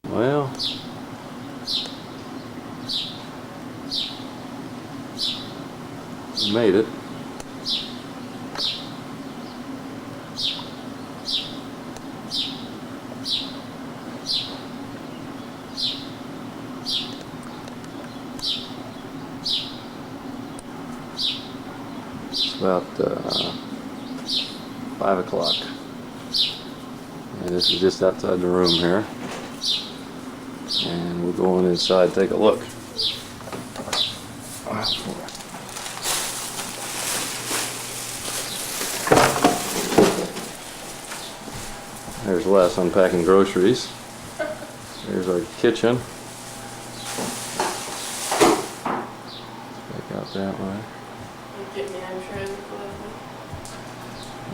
Well, we made it. It's about 5 o'clock. And this is just outside the room here. And we're going inside to take a look. There's Les unpacking groceries. There's our kitchen. Back out that way.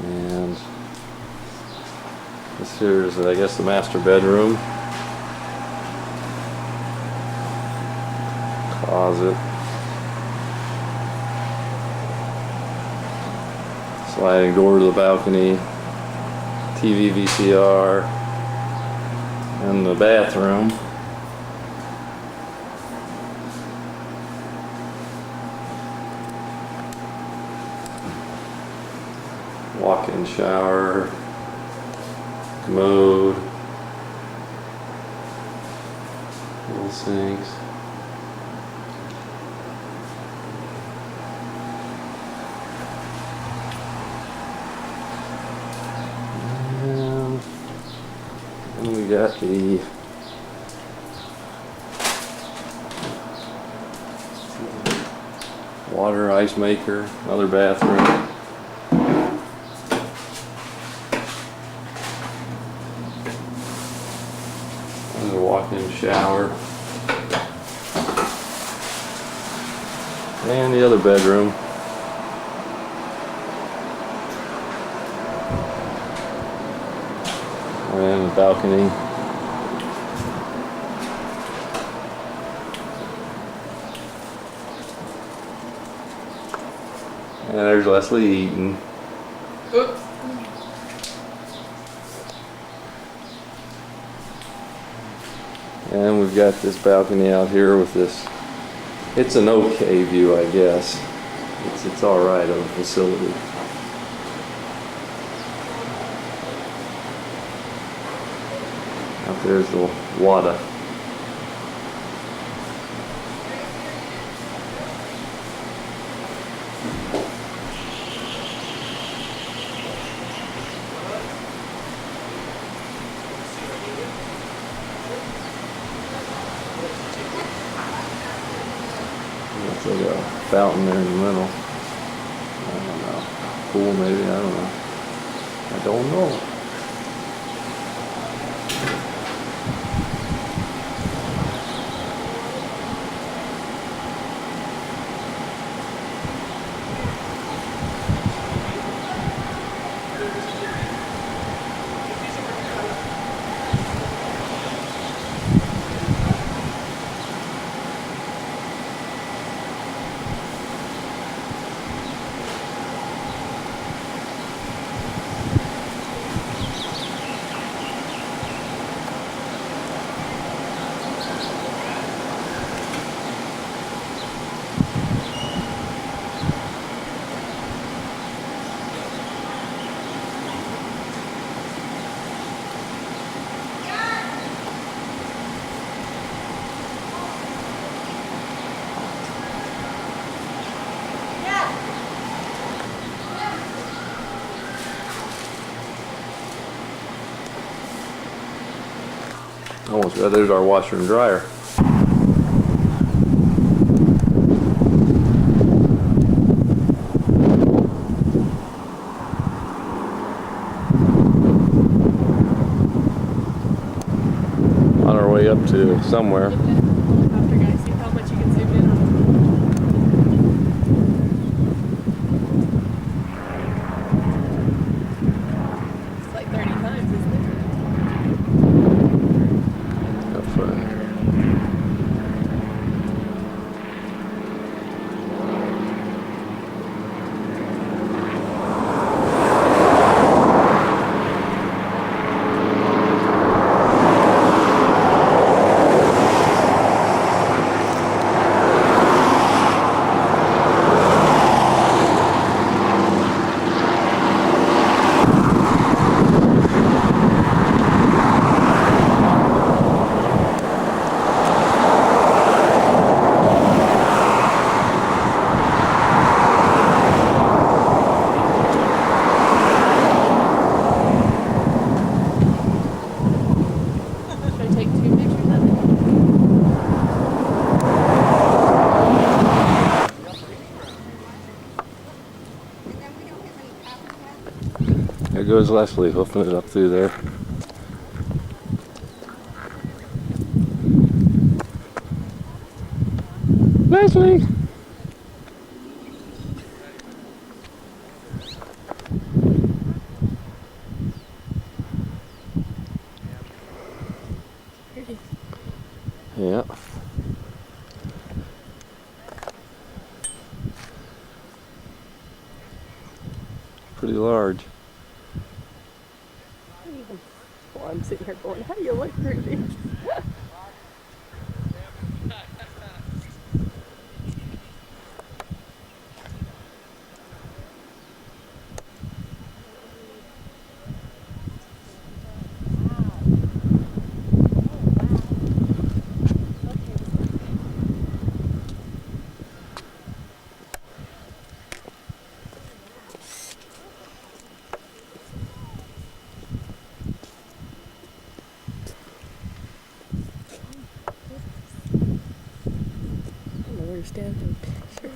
And this here is, I guess, the master bedroom. Closet. Sliding door to the balcony. TV, VCR, and the bathroom. Walk-in shower, commode, little sinks. And we got the water ice maker, another bathroom. There's a walk-in shower. And the other bedroom. And the balcony. And there's Leslie eating. Oops. And we've got this balcony out here with this. It's an okay view, I guess. It's all right of the facility. Out there's the water. Looks like a fountain there in the middle. I don't know. Pool maybe, I don't know. I don't know. Almost got there's our washer and dryer. On our way up to somewhere. After guys, see how much you can zoom in on. It's like 30 times, isn't it? There goes Leslie hoofing it up through there. Leslie! Yeah. Pretty large. Well, I'm sitting here going, how do you look through these? I don't know where to stand for the picture.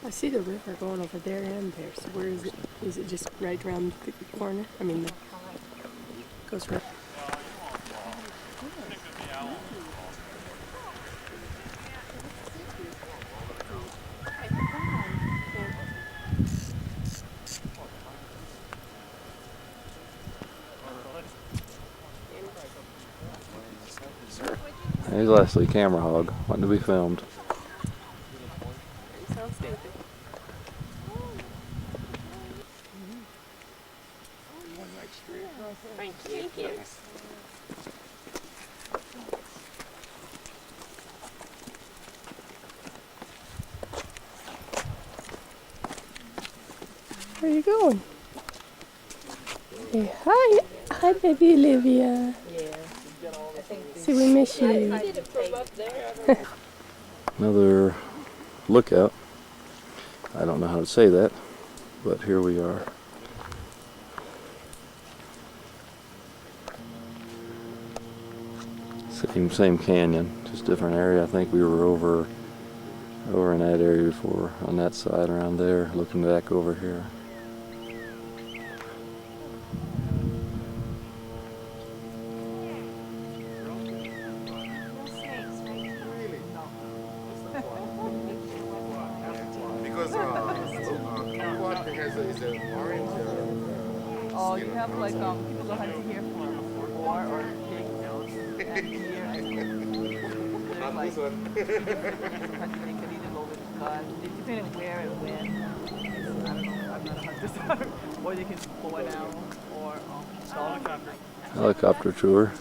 I see the river going over there and there, so where is it? Is it just right around the corner? I mean, goes right. There's Leslie, camera hog, wanting to be filmed. Sounds stupid. Thank you. Where are you going? Hey, hi. Hi, baby Olivia. See, we miss you. Another lookout. I don't know how to say that, but here we are. Same canyon, just different area. I think we were over in that area before, on that side around there, looking back over here. Because what is an orange. Oh, you have like people go hunting here for boar or pig and deer and there's like hunting they could either go with guns, depending on where and when. I don't know, I'm not a hunter, so or they can pull an arrow or helicopter. Helicopter tour.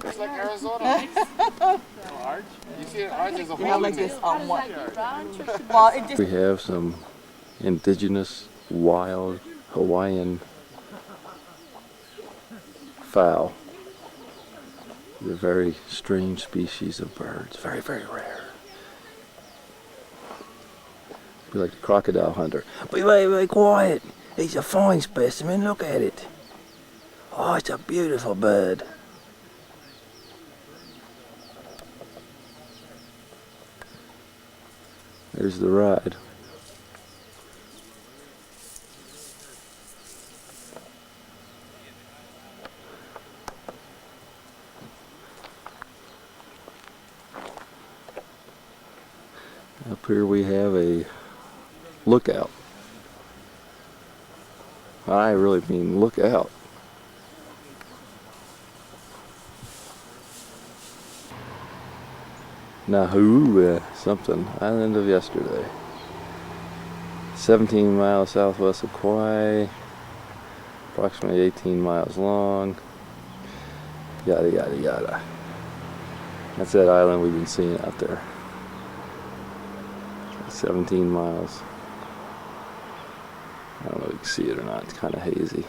It's like Arizona. Arch? You see an arch is a They have hole like in this it. well, it just We have some indigenous wild Hawaiian fowl. They're a very strange species of birds, very, very rare. Be like a crocodile hunter. Be very, very quiet. He's a fine specimen, look at it. Oh, it's a beautiful bird. There's the ride. Up here we have a lookout. I really mean lookout. Nahu something, island of yesterday. 17 miles southwest of Kauai, approximately 18 miles long, yada yada yada. That's that island we've been seeing out there. 17 miles. I don't know if you can see it or not, it's kind of hazy.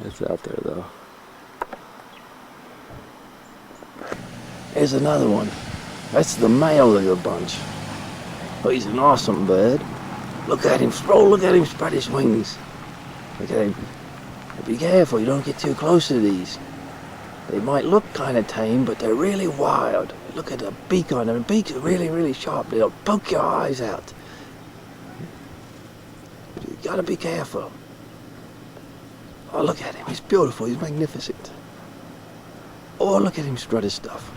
It's out there though. Here's another one. That's the male of the bunch. Oh, he's an awesome bird. Look at him, look at him spread his wings. Look at him. Be careful, you don't get too close to these. They might look kind of tame, but they're really wild. Look at the beak on them. The beaks are really, really sharp. They'll poke your eyes out. You gotta be careful. Oh, look at him. He's beautiful. He's magnificent. Oh, look at him strut his stuff.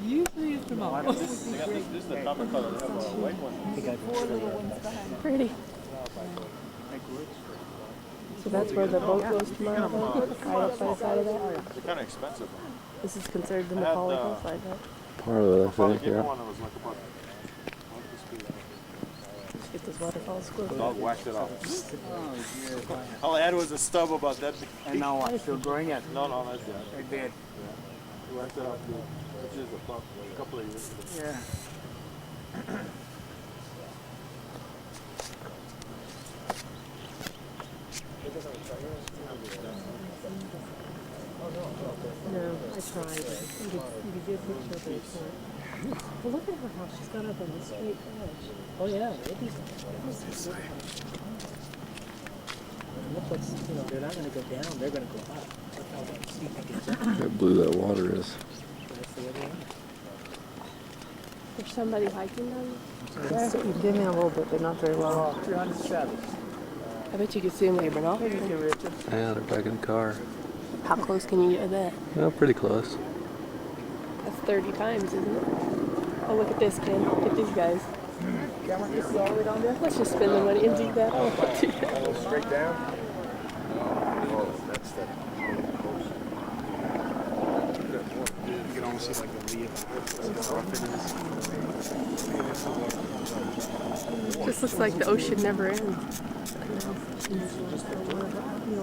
Usually it's the mom. This is the common color. They have a white one. Pretty. So that's where the boat goes tomorrow, right up by the side of that? They're kind of expensive. This is considered the Macaulay hillside, right? Part of it, I Probably think, get yeah. one that was like about Let's get this waterfall squirrel. dog whacked it off. All I had was a stub about that big. And now what? Still growing it? No, that's dead. Like that. He whacked it off. Which is a couple of years ago. Yeah. No, I tried. You could get a picture of it. Well, look at her how she's got up on the straight edge. Oh yeah, it is. Look what's, they're not going to go down, they're going to go up. Look how steep it gets up. How blue that water is. That's the other one. There's somebody hiking down there? You dim in a little bit, but not very well. 307. I bet you could see them with your binoculars. Yeah, they're back in the car. How close can you get to that? Well, pretty close. That's 30 times, isn't it? Oh, look at this, Ken. Look at these guys. Camera, this is all the way down there? Let's just spend the money and do that. Oh, do that. Straight down? Oh, that's the coast. You can almost see like the leaf. Just looks like the ocean never ends.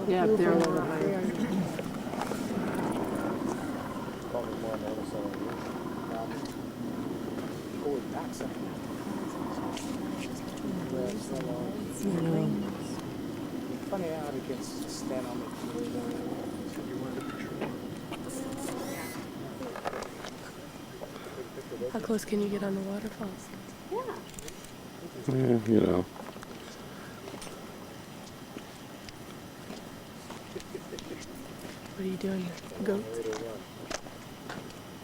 Yeah, up there a little higher. Probably more on the other side of the roof. Oh, that's it. Funny how they can stand on the How close can you get on the waterfalls? Yeah, you know. What are you doing? Goats?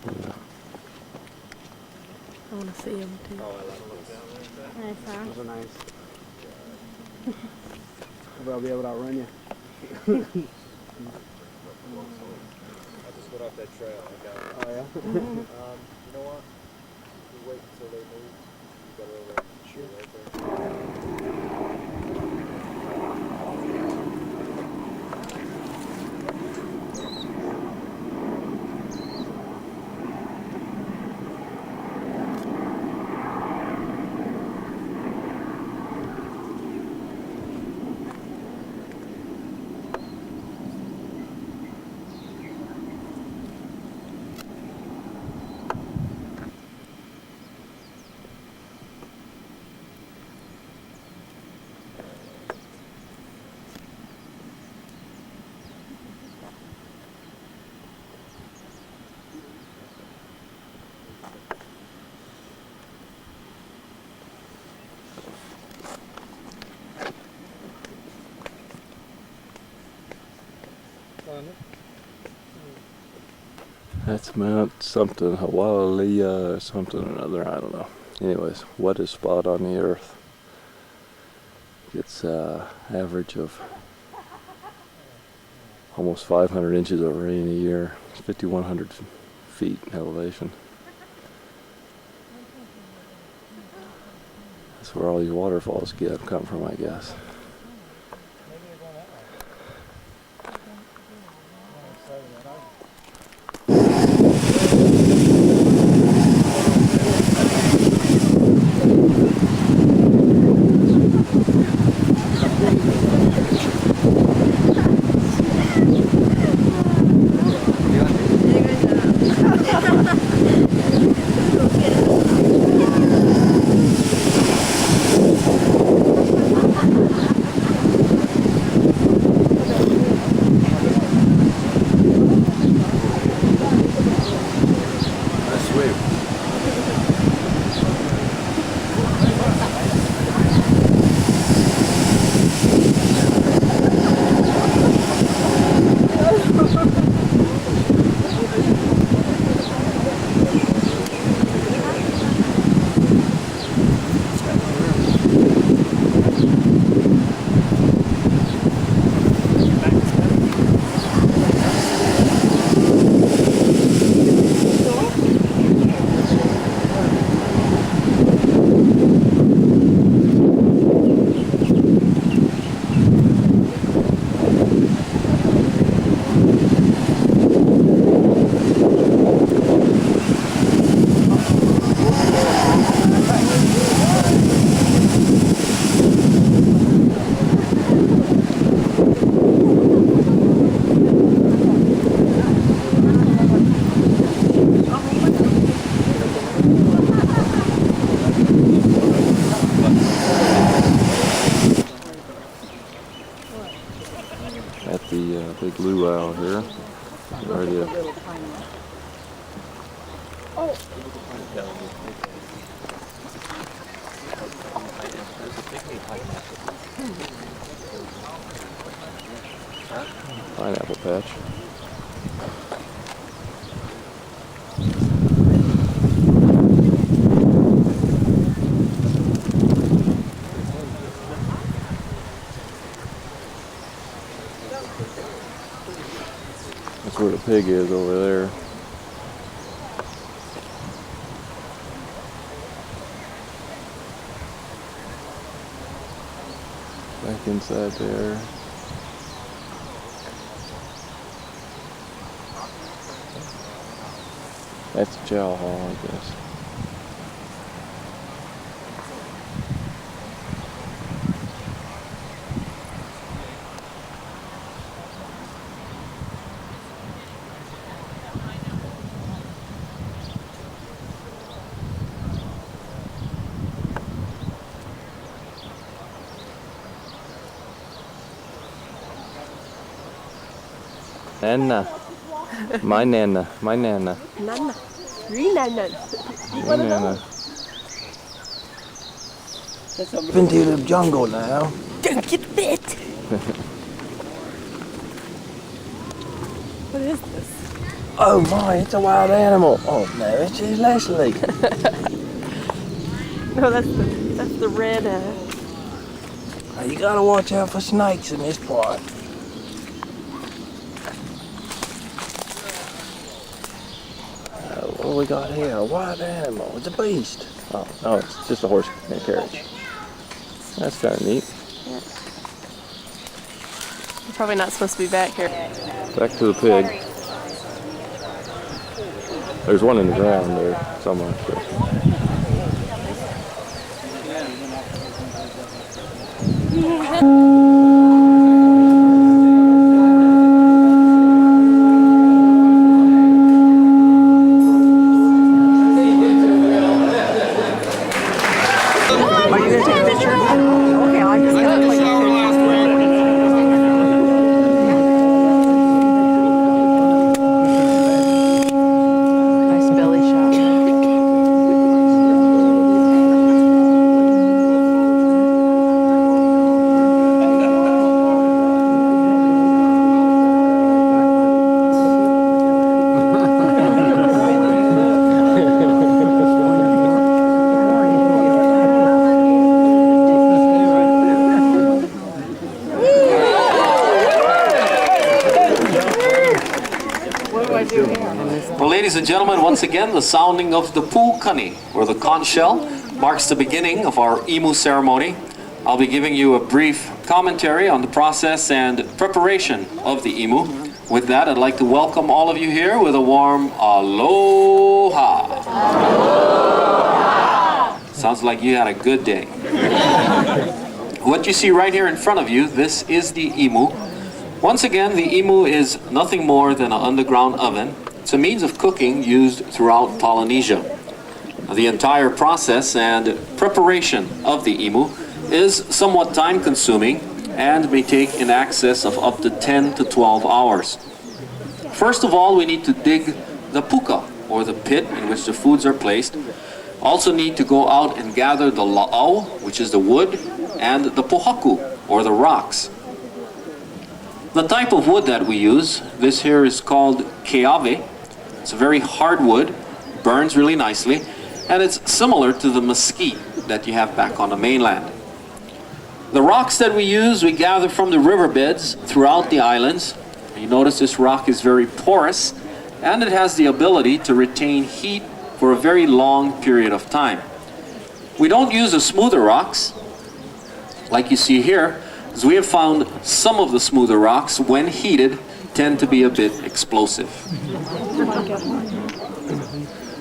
Yeah. I want to see them too. Those are nice. Maybe I'll be able to outrun you. I just went off that trail. I got it. Oh yeah? You know what? You wait until they move. You got over there. Sure. Right there. That's Mount something, Hawaii or something or another, I don't know. Anyways, wettest spot on the earth. Gets average of almost 500 inches of rain a year. It's 5,100 feet elevation. That's where all these waterfalls come from, I guess. luau here. Ready to pineapple patch. That's where the pig is over there. Back inside there. That's the chow hall, I guess. Nana. My Nana. My Nana. Nana. Re-nana. My Nana. Into the jungle now. Don't get bit. What is this? Oh my, it's a wild animal. Oh no, it's just Leslie. No, that's the red. Now, you gotta watch out for snakes in this part. What do we got here? A wild animal. It's a beast. Oh, no, it's just a horse in a carriage. That's kind of neat. Yeah. You're probably not supposed to be back here. Back to the pig. There's one in the ground there somewhere. Well, ladies and gentlemen, once again, the sounding of the pukani, or the conch shell, marks the beginning of our imu ceremony. I'll be giving you a brief commentary on the process and preparation of the imu. With that, I'd like to welcome all of you here with a warm aloha. Aloha. Sounds like you had a good day. What you see right here in front of you, this is the imu. Once again, the imu is nothing more than an underground oven. It's a means of cooking used throughout Polynesia. The entire process and preparation of the imu is somewhat time-consuming and may take in excess of up to 10 to 12 hours. First of all, we need to dig the puka, or the pit in which the foods are placed. Also need to go out and gather the la'au, which is the wood, and the pohaku, or the rocks. The type of wood that we use, this here is called keave. It's a very hard wood, burns really nicely, and it's similar to the mesquite that you have back on the mainland. The rocks that we use, we gather from the riverbeds throughout the islands. You notice this rock is very porous, and it has the ability to retain heat for a very long period of time. We don't use the smoother rocks, like you see here, as we have found some of the smoother rocks, when heated, tend to be a bit explosive.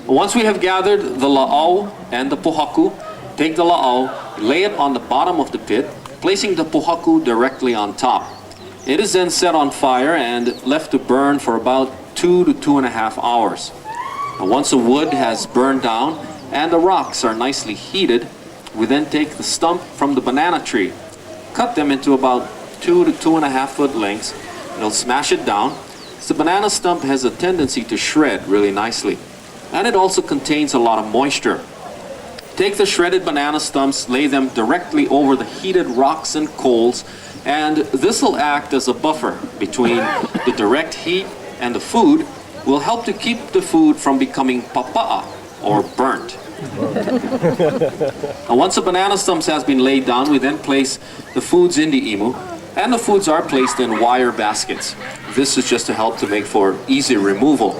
Once we have gathered the la'au and the pohaku, take the la'au, lay it on the bottom of the pit, placing the pohaku directly on top. It is then set on fire and left to burn for about 2 to 2.5 hours. Now, once the wood has burned down and the rocks are nicely heated, we then take the stump from the banana tree, cut them into about 2 to 2.5 foot lengths, It'll smash it down. The banana stump has a tendency to shred really nicely. And it also contains a lot of moisture. Take the shredded banana stumps, lay them directly over the heated rocks and coals, and this will act as a buffer between the direct heat and the food, will help to keep the food from becoming papa'a, or burnt. Now, once the banana stumps has been laid down, we then place the foods in the imu, and the foods are placed in wire baskets. This is just to help to make for easy removal.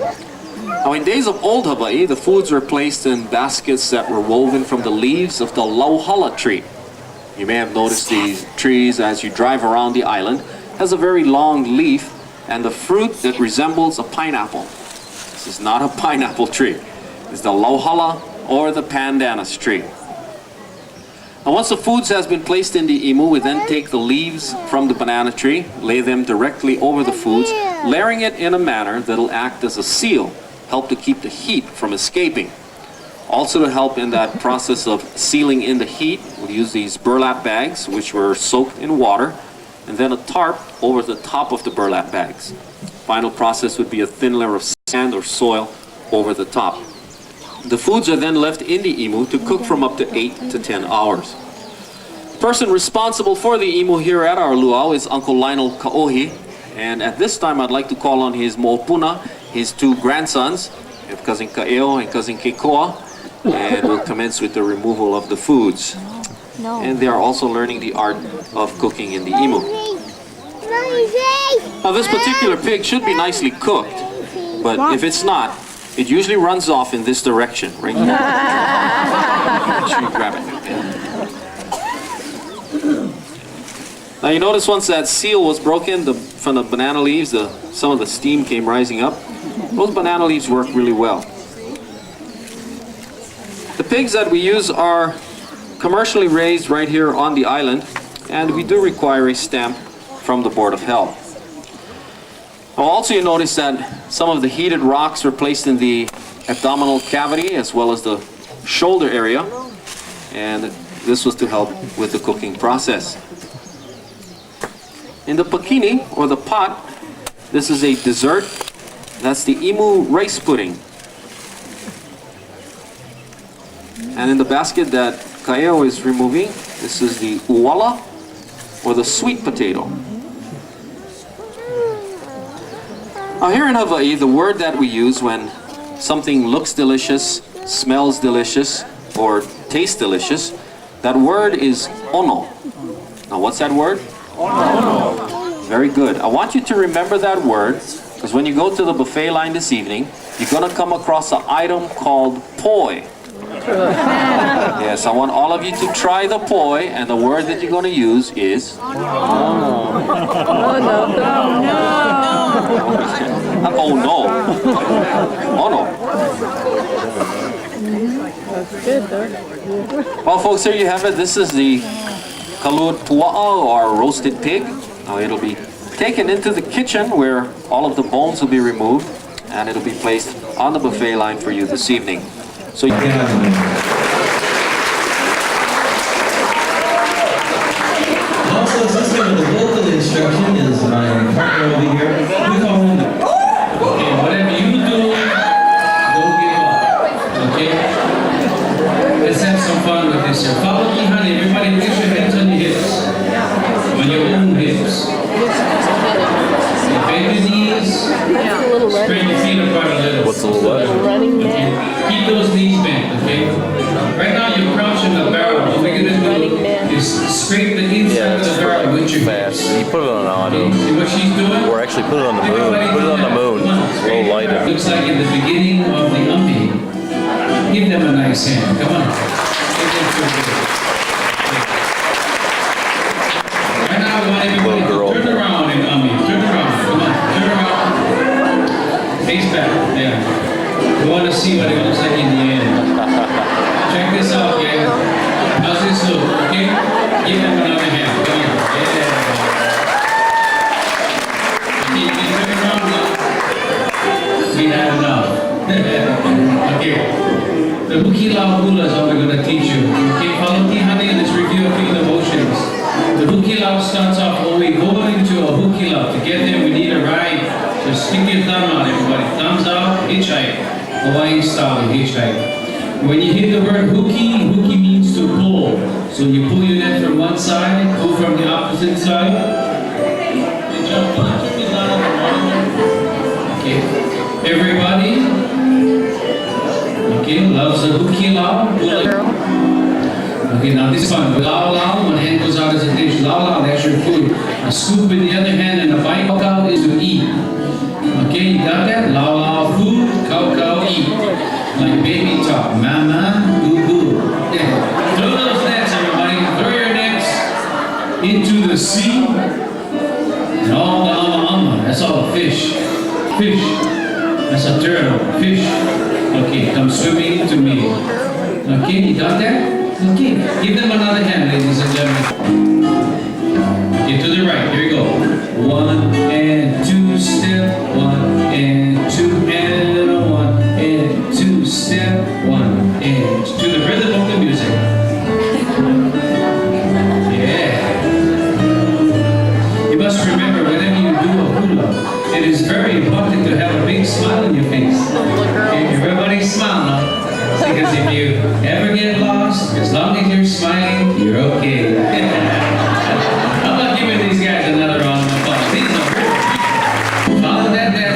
Now, in days of old Hawaii, the foods were placed in baskets that were woven from the leaves of the lauhala tree. You may have noticed these trees as you drive around the island. It has a very long leaf and the fruit that resembles a pineapple. This is not a pineapple tree. It's the lauhala or the pandanus tree. Now, once the foods has been placed in the imu, we then take the leaves from the banana tree, lay them directly over the foods, layering it in a manner that'll act as a seal, help to keep the heat from escaping. Also, to help in that process of sealing in the heat, we'll use these burlap bags, which were soaked in water, and then a tarp over the top of the burlap bags. Final process would be a thin layer of sand or soil over the top. The foods are then left in the imu to cook from up to 8 to 10 hours. The person responsible for the imu here at our luau is Uncle Lionel Kaohi, and at this time I'd like to call on his mopuna, his two grandsons, Cousin Kaeo and Cousin Kekoa, and we'll commence with the removal of the foods. And they are also learning the art of cooking in the imu. Now, this particular pig should be nicely cooked, but if it's not, it usually runs off in this direction, right? Make sure you grab it. Now, you notice once that seal was broken from the banana leaves, some of the steam came rising up. Those banana leaves work really well. The pigs that we use are commercially raised right here on the island, and we do require a stamp from the Board of Health. Now, also, you notice that some of the heated rocks were placed in the abdominal cavity as well as the shoulder area, and this was to help with the cooking process. In the pakini, or the pot, this is a dessert. That's the imu rice pudding. And in the basket that Kaeo is removing, this is the uwala, or the sweet potato. Now, here in Hawaii, the word that we use when something looks delicious, smells delicious, or tastes delicious, that word is ono. Now, what's that word? Ono. Very good. I want you to remember that word, because when you go to the buffet line this evening, you're going to come across an item called poi. Yes, I want all of you to try the poi, and the word that you're going to use is ono. Not oh no. Ono. That's good though. Well, folks, here you have it. This is the kalut pua'a, or roasted pig. Now, it'll be taken into the kitchen where all of the bones will be removed, and it'll be placed on the buffet line for you this evening. So you also assisting with the vocal instruction is my partner over here. We call him the okay, whatever you do, don't give up. Okay? Let's have some fun with this here. Follow me, honey. Everybody get your hands on your hips. On your own hips. Bend your knees. Spread your feet apart a little. What's a little what? Okay? Keep those knees bent, okay? Right now you're crouching the barrel. What we're gonna do is scrape the inside of the barrel with your Fast. hips. You put it on auto. See what she's doing? Or actually put it on the moon. Put it on the moon. It's a little lighter. Looks like in the beginning of the umbi. Give them a nice hand. Come on. Give them a good hand. Right now I want everybody to turn around in umbi. Turn around. Come on. Turn around. Face back. Yeah. We want to see what it looks like in the end. Check this out, okay? How's this look, okay? Give them another hand. Come on. Yeah. Okay, turn around now. We had enough. Okay. The Hukilau hula is what we're going to teach you. Okay, follow me, honey, and let's review a few of the motions. The Hukilau starts off when we go into a Hukilau. To get there, we need the ride, just stick your thumb out, everybody. Thumbs out, hitchhike. Hawaii style hitchhike. When you hit the word hooky, hooky means to pull. So you pull your net from one side, pull from the opposite side. You jump on, turn it down on the bottom. Okay. Everybody, okay, loves the hooky lao. Okay, now this is fun. Lao lao, one hand goes out as a dish. Lao lao, that's your food. A scoop in the other hand and a bite out is to eat. Okay, you got that? Lao lao, food, cow cow, eat. Like baby talk, mama, boo boo. Yeah. Throw those nets, everybody. Throw your nets into the sea. And all the ama, that's all the fish. Fish. That's a turtle. Fish. Okay, come swimming to me. Okay, you got that? Okay, give them another hand, ladies and gentlemen. Okay, to the right. Here we go. 1 and 2 step. 1 and 2 and 1 and 2 step. 1 and 2. To the rhythm of the music. Yeah. You must remember, whenever you do a hula, it is very important to have a big smile on your face. Okay, everybody smile now. Because if you ever get lost, as long as you're smiling, you're okay. How about giving these guys another round of applause? These are great. Follow that down.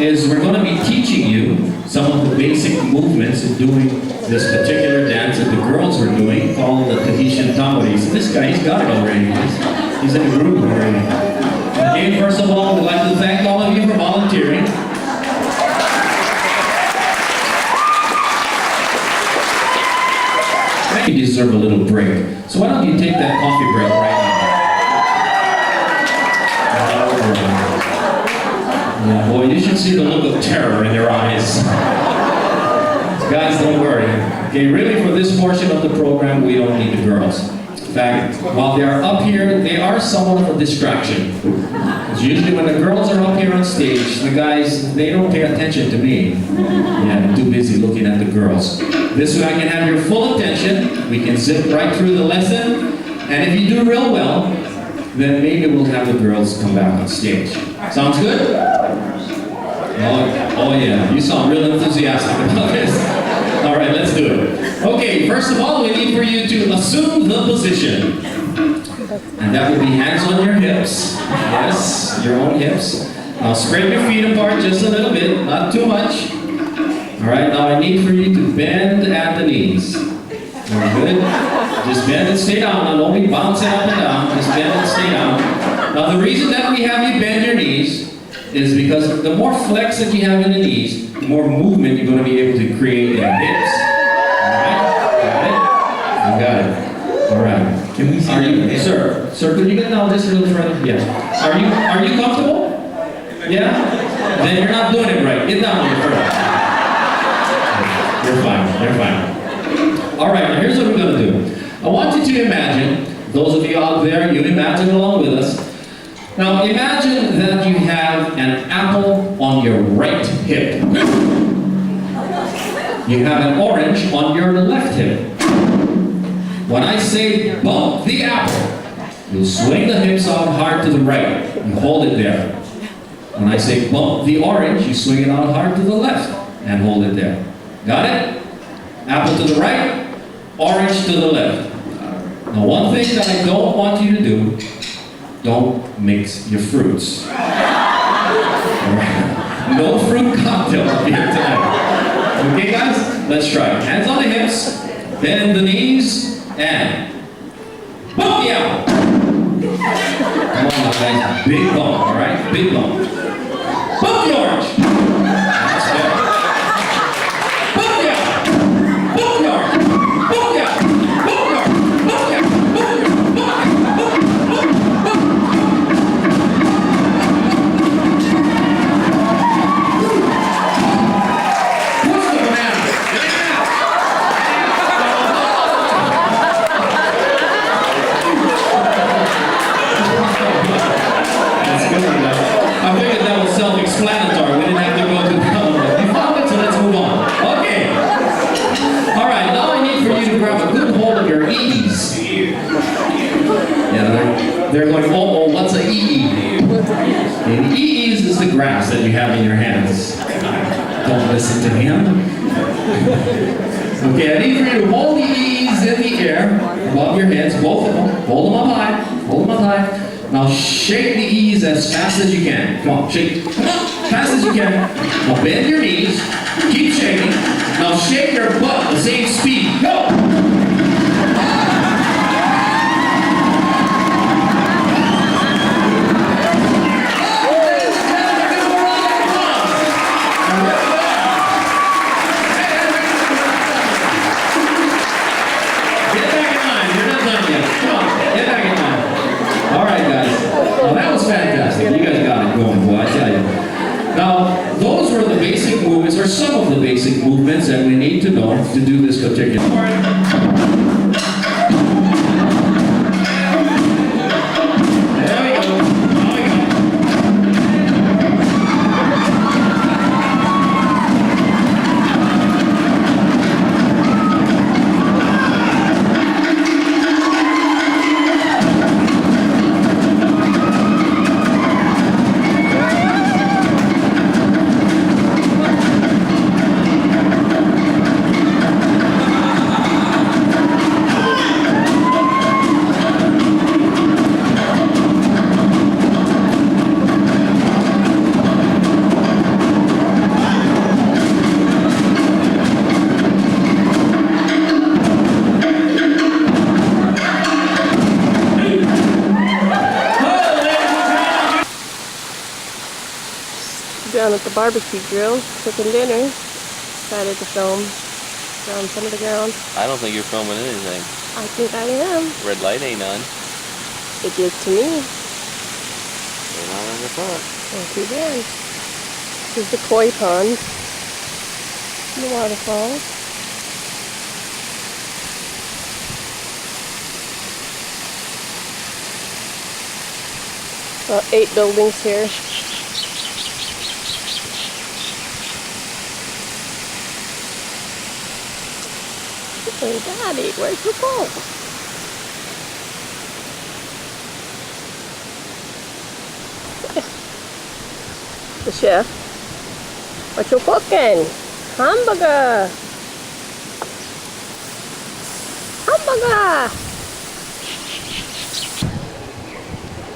is we're going to be teaching you some of the basic movements in doing this particular dance that the girls were doing called the Tahitian tambourines. This guy, he's got it already. He's in the groove already. Okay, first of all, we'd like to thank all of you for volunteering. You deserve a little break. So why don't you take that coffee break right now? Yeah, boy, you should see the look of terror in their eyes. Guys, don't worry. Okay, really for this portion of the program, we don't need the girls. In fact, while they are up here, they are somewhat of a distraction. Because usually when the girls are up here on stage, the guys, they don't pay attention to me. Yeah, I'm too busy looking at the girls. This way I can have your full attention. We can zip right through the lesson. And if you do real well, then maybe we'll have the girls come back on stage. Sounds good? Oh yeah, you sound real enthusiastic about this. All right, let's do it. Okay, first of all, we need for you to assume the position. And that would be hands on your hips. Yes, your own hips. Now spread your feet apart just a little bit, not too much. All right, now I need for you to bend at the knees. Very good. Just bend and stay down. Now don't be bouncing up and down. Just bend and stay down. Now the reason that we have you bend your knees is because the more flex that you have in the knees, the more movement you're going to be able to create in your hips. All right? Got it? You got it. All right. Can we see you? Sir, could you get down just a little further? Yeah. Are you comfortable? Yeah? Then you're not doing it right. Get down a little further. You're fine. You're fine. All right, now here's what we're going to do. I want you to imagine, those of you out there, you imagine along with us. Now imagine that you have an apple on your right hip. You have an orange on your left hip. When I say bump the apple, you swing the hips out hard to the right. You hold it there. When I say bump the orange, you swing it out hard to the left and hold it there. Got it? Apple to the right, orange to the left. Now one thing that I don't want you to do, don't mix your fruits. No fruit cocktail up here tonight. Okay guys, let's try it. Hands on the hips, bend the knees, and bump the apple. Come on now guys, big bump, alright? Big bump. Bump the orange. That's good. Bump the apple. Bump the orange. Bump the apple. Bump the orange. Bump the apple. I figured that was self-explanatory. We didn't have to go through the You found it, so let's move on. Okay. All right, now I need for you to grab a good hold of your E's. Yeah, they're going, oh, what's a E? And E's is the grass that you have in your hands. Don't listen to him. Okay, I need for you to hold the E's in the air above your heads, both of them. Hold them up high. Hold them up high. Now shake the E's as fast as you can. Come on, shake. Come on, fast as you can. Now bend your knees. Keep shaking. Now shake your butt at the same speed. Go! Fantastic. You guys got it going, boy, I tell you. Now, those were the basic movements, or some of the basic movements that we need to know to do this particular part. down at the barbecue grill, cooking dinner. Decided to film around some of the ground. I don't think you're filming anything. I think I am. Red light ain't on. It is to me. They're not on the front. Oh, too bad. This is the koi pond. The waterfall. About 8 buildings here. Hey, Daddy, where's your boat? The chef. What you cooking? Hamburger. Hamburger.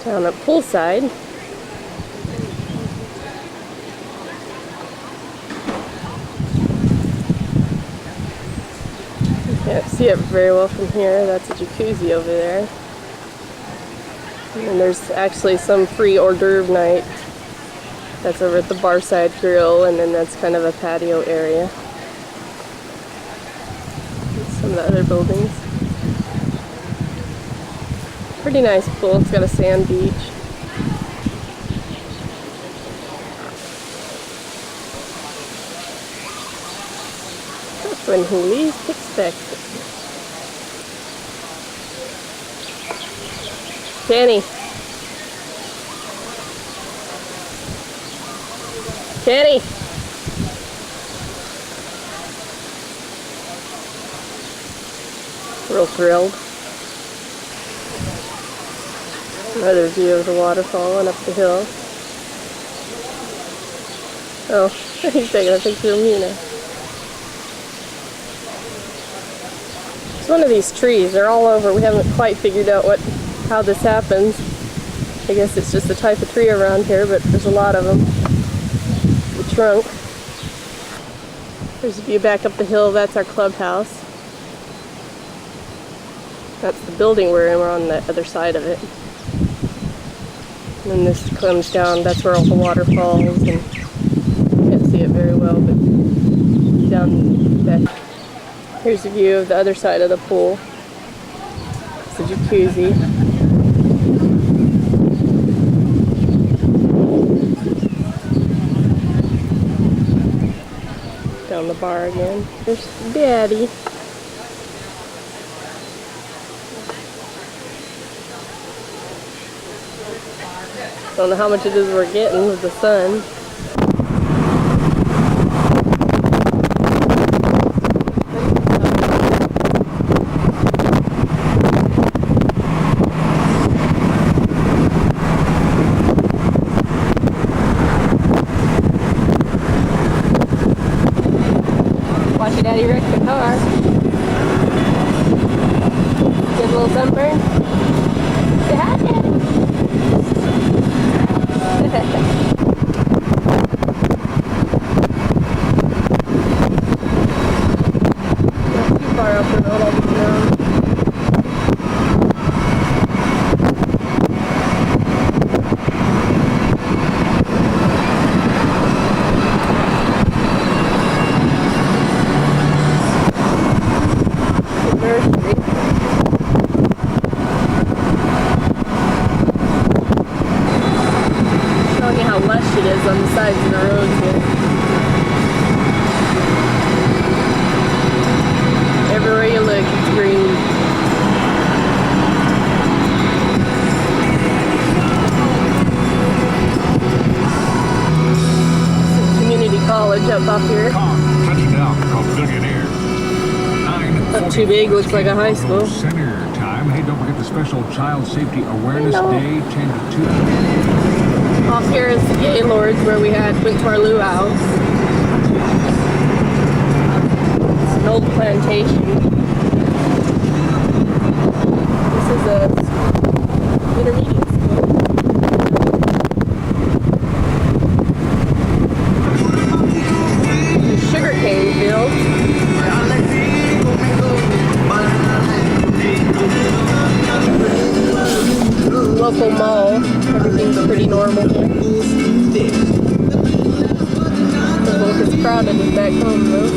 Down at poolside. Can't see it very well from here. That's a jacuzzi over there. And there's actually some free hors d'oeuvre night. That's over at the Barside Grill, and then that's kind of a patio area. Some of the other buildings. Pretty nice pool. It's got a sand beach. That's when he least expects it. Kenny. Kenny. Real thrilled. Another view of the waterfall and up the hill. Oh, he's taking a picture of me now. It's one of these trees. They're all over. We haven't quite figured out how this happens. I guess it's just the type of tree around here, but there's a lot of them. The trunk. There's a view back up the hill. That's our clubhouse. That's the building we're in. We're on the other side of it. And then this comes down. That's where all the water falls. And you can't see it very well, but down back. Here's a view of the other side of the pool. It's a jacuzzi. Down the bar again. There's Daddy. Don't know how much it is we're getting with the sun. Watch your daddy wreck the car. Get a little sunburn. Say hi, Daddy. Not too far up the road, I'll be down. Showing you how lush it is on the sides of the roads here. Everywhere you look, it's green. This is community college up here. Not too big, looks like a high school. Center time. Hey, don't forget the special Child Safety Awareness Day, 10 to 2. Off here is the Gaylords where we went to our luau. It's an old plantation. This is a intermediate school. The sugarcane field. Local mall. Everything's pretty normal here. crowded as back home though.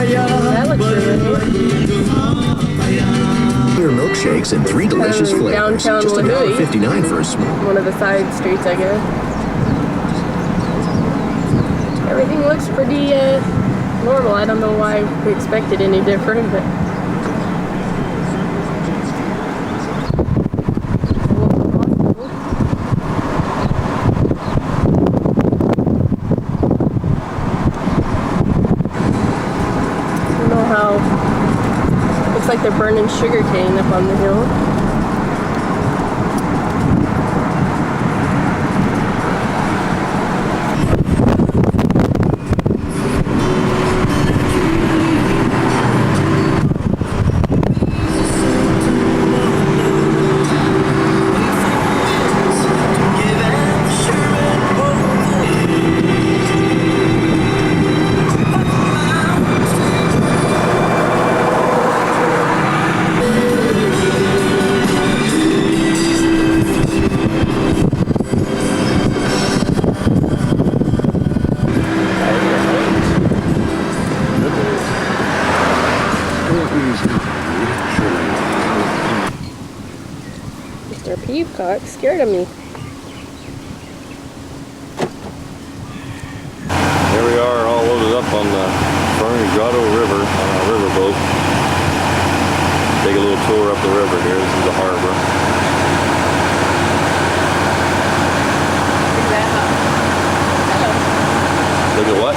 That looks really neat. Your milkshakes in 3 delicious flavors. Downtown Just Lahui. $1.59 for a small. One of the side streets, I guess. Everything looks pretty normal. I don't know why we expected any different, but. Looks like they're burning sugar cane up on the hill. Mr. Peacock scared of me. Here we are, all loaded up on the Fern Grotto River on a riverboat. Take a little tour up the river here. This is the harbor. Look at what?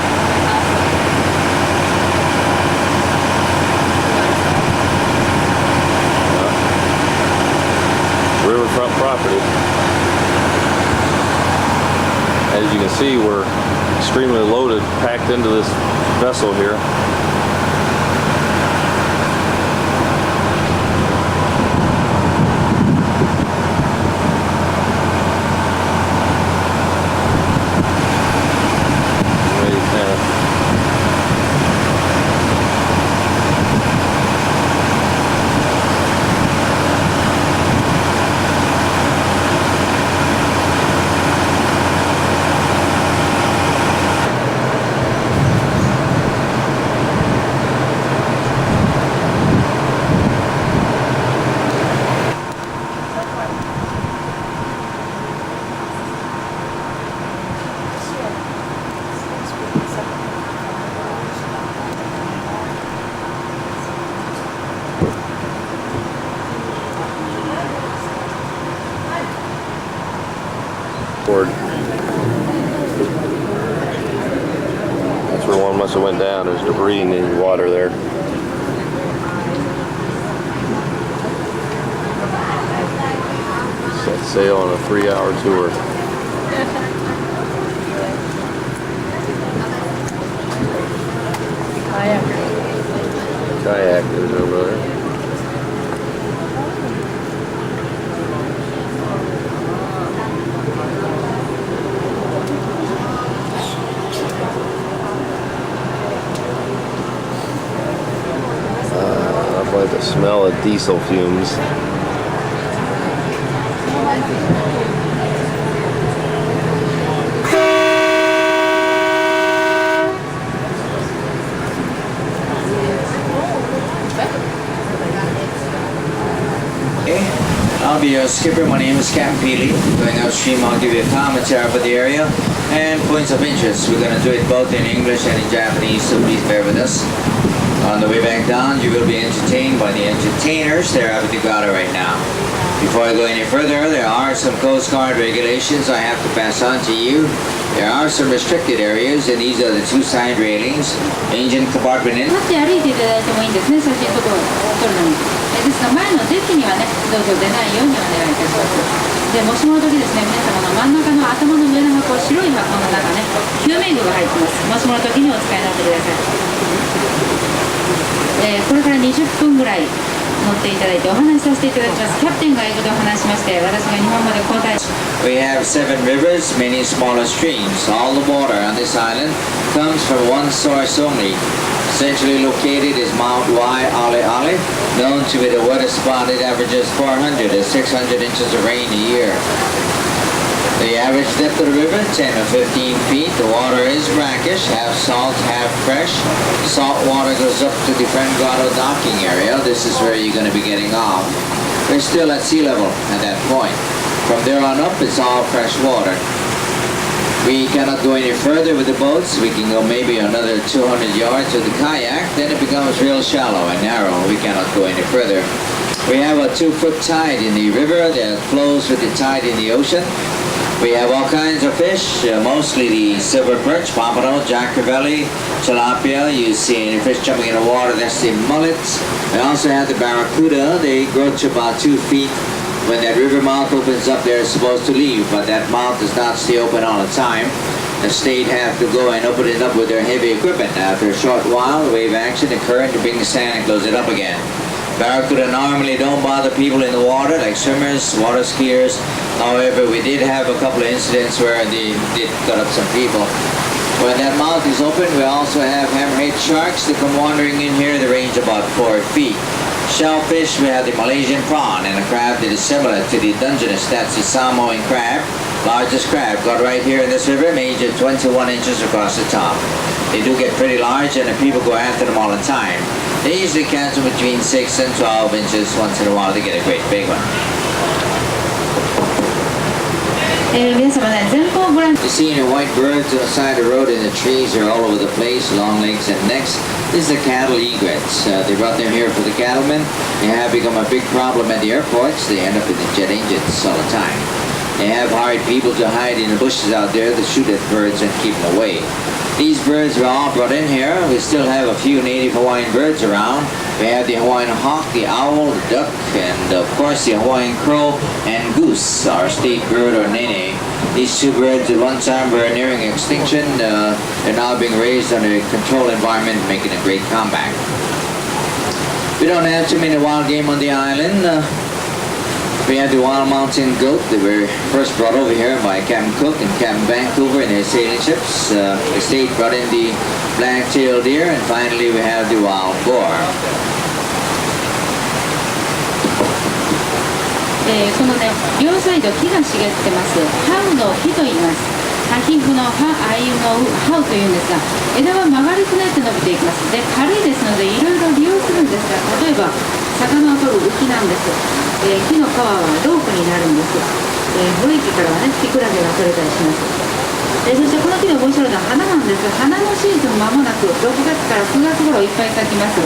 Riverfront property. As you can see, we're extremely loaded, packed into this vessel here. That's where one must have went down. There's debris in the water there. Set sail on a 3-hour tour. Kayakers over there. I like the smell of diesel fumes. I'll be your skipper. My name is Captain Peely. Going upstream, I'll give you a commentary about the area and points of interest. We're going to do it both in English and in Japanese, so please bear with us. On the way back down, you will be entertained by the entertainers. They're out of the gala right now. Before I go any further, there are some Coast Guard regulations I have to pass on to you. There are some restricted areas, and these are the 2 side railings. Engine compartment in. 立って歩いていただいてもいいんですね、写真とか撮るのに。ですが前のデッキにはね、どうぞ出ないようにお願いいたします。で、もしもの時ですね、皆様の真ん中の頭の上の箱、白い箱の中ね、救命具が入ってます。もしもの時にお使いになってください。これから20分ぐらい乗っていただいてお話しさせていただきます。キャプテンが英語でお話しまして、私が日本語で答え。 We have 7 rivers, many smaller streams. All the water on this island comes from one source only. Centrally located is Mount Waialeale, known to be the wettest spot. It averages 400 to 600 inches of rain a year. The average depth of the river, 10 or 15 feet. The water is brackish, half salt, half fresh. Salt water goes up to the Grotto docking area. This is where you're going to be getting off. We're still at sea level at that point. From there on up, it's all fresh water. We cannot go any further with the boats. We can go maybe another 200 yards with the kayak. Then it becomes real shallow and narrow. We cannot go any further. We have a 2-foot tide in the river that flows with the tide in the ocean. We have all kinds of fish, mostly the silver perch, pompano, jack crevalle, tilapia. You see any fish jumping in the water, that's the mullets. We also have the barracuda. They grow to about 2 feet. When that river mouth opens up, they're supposed to leave, but that mouth does not stay open all the time. The state have to go and open it up with their heavy equipment. After a short while, the wave action, the current to bring the sand and close it up again. Barracuda normally don't bother people in the water, like swimmers, water skiers. However, we did have a couple of incidents where they did cut up some people. When that mouth is open, we also have hammerhead sharks that come wandering in here. They range about 4 feet. Shellfish, we have the Malaysian prawn and a crab that is similar to the Dungeness. That's the Samoan crab. Largest crab got right here in this river, measured 21 inches across the top. They do get pretty large and the people go after them all the time. They usually catch them between 6 and 12 inches. Once in a while they get a great big one. 皆様ね、前方をご覧。 You see any white birds on the side of the road and the trees are all over the place, long legs and necks. This is the cattle egrets. They brought them here for the cattlemen. They have become a big problem at the airports. They end up in the jet engines all the time. They have hired people to hide in the bushes out there to shoot at birds and keep them away. These birds were all brought in here. We still have a few native Hawaiian birds around. We have the Hawaiian hawk, the owl, the duck, and of course the Hawaiian crow and goose, our state bird or nene. These 2 birds at one time were nearing extinction. They're now being raised under a controlled environment, making a great comeback. We don't have too many wild game on the island. We have the wild mountain goat that were first brought over here by Captain Cook and Captain Vancouver in their sailing ships. The state brought in the black-tailed deer, and finally we have the wild boar. このね、両サイド木が茂ってます。ハウの木と言います。ハヒフの葉、アユのハウというんですが、枝は曲がりくねって伸びていきます。で、軽いですのでいろいろ利用するんですが、例えば魚を取る浮きなんです。木の皮はロープになるんです。ブリキからはね、キクラゲが取れたりします。そしてこの木で面白いのは花なんです。花のシーズン間もなく6月から9月頃いっぱい咲きます。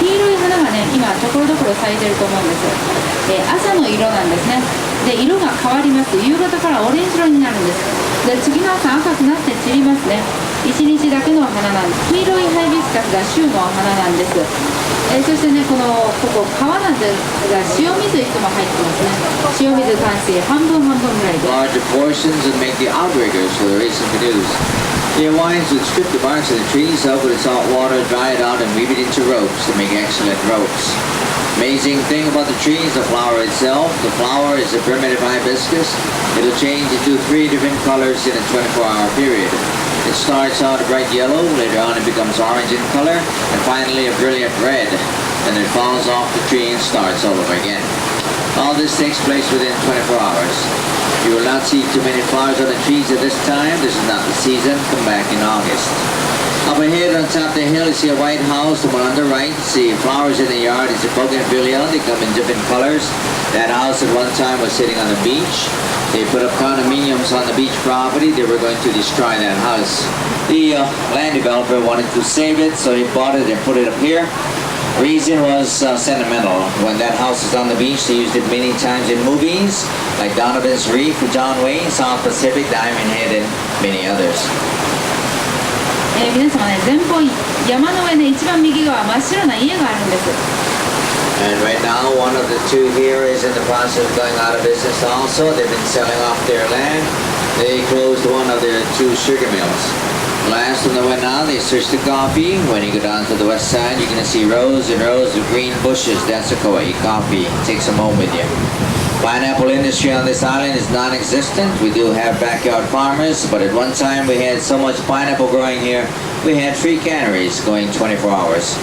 黄色い花がね、今ところどころ咲いてると思うんです。朝の色なんですね。で、色が変わります。夕方からオレンジ色になるんです。で、次の朝赤くなって散りますね。1日だけの花なんです。黄色いハイビスカスが週の花なんです。そしてね、ここ川なんですが、塩水いつも入ってますね。塩水淡水半分半分ぐらいで。 Larger portions and make the outriggers for the racing canoes. The Hawaiians would strip the barks of the trees up with the salt water, dry it out, and weave it into ropes to make excellent ropes. Amazing thing about the tree is the flower itself. The flower is a primitive hibiscus. It'll change into 3 different colors in a 24-hour period. It starts out a bright yellow, later on it becomes orange in color, and finally a brilliant red. Then it falls off the tree and starts all over again. All this takes place within 24 hours. You will not see too many flowers on the trees at this time. This is not the season. Come back in August. Up ahead on top of the hill, you see a white house. The one on the right, see flowers in the yard. It's a bougainvillea. They come in different colors. That house at one time was sitting on the beach. They put up condominiums on the beach property. They were going to destroy that house. The land developer wanted to save it, so he bought it and put it up here. Reason was sentimental. When that house is on the beach, they used it many times in movies, like Donovan's Reef with John Wayne, South Pacific, Diamond Head, and many others. 皆様ね、前方山の上ね、一番右側真っ白な家があるんです。 And right now, one of the 2 here is in the process of going out of business also. They've been selling off their land. They closed one of their 2 sugar mills. Last on the way now, they switch to coffee. When you go down to the west side, you're going to see rows and rows of green bushes. That's the Kauai coffee. Take some home with you. Pineapple industry on this island is non-existent. We do have backyard farmers, but at one time we had so much pineapple growing here, we had 3 canneries going 24 hours.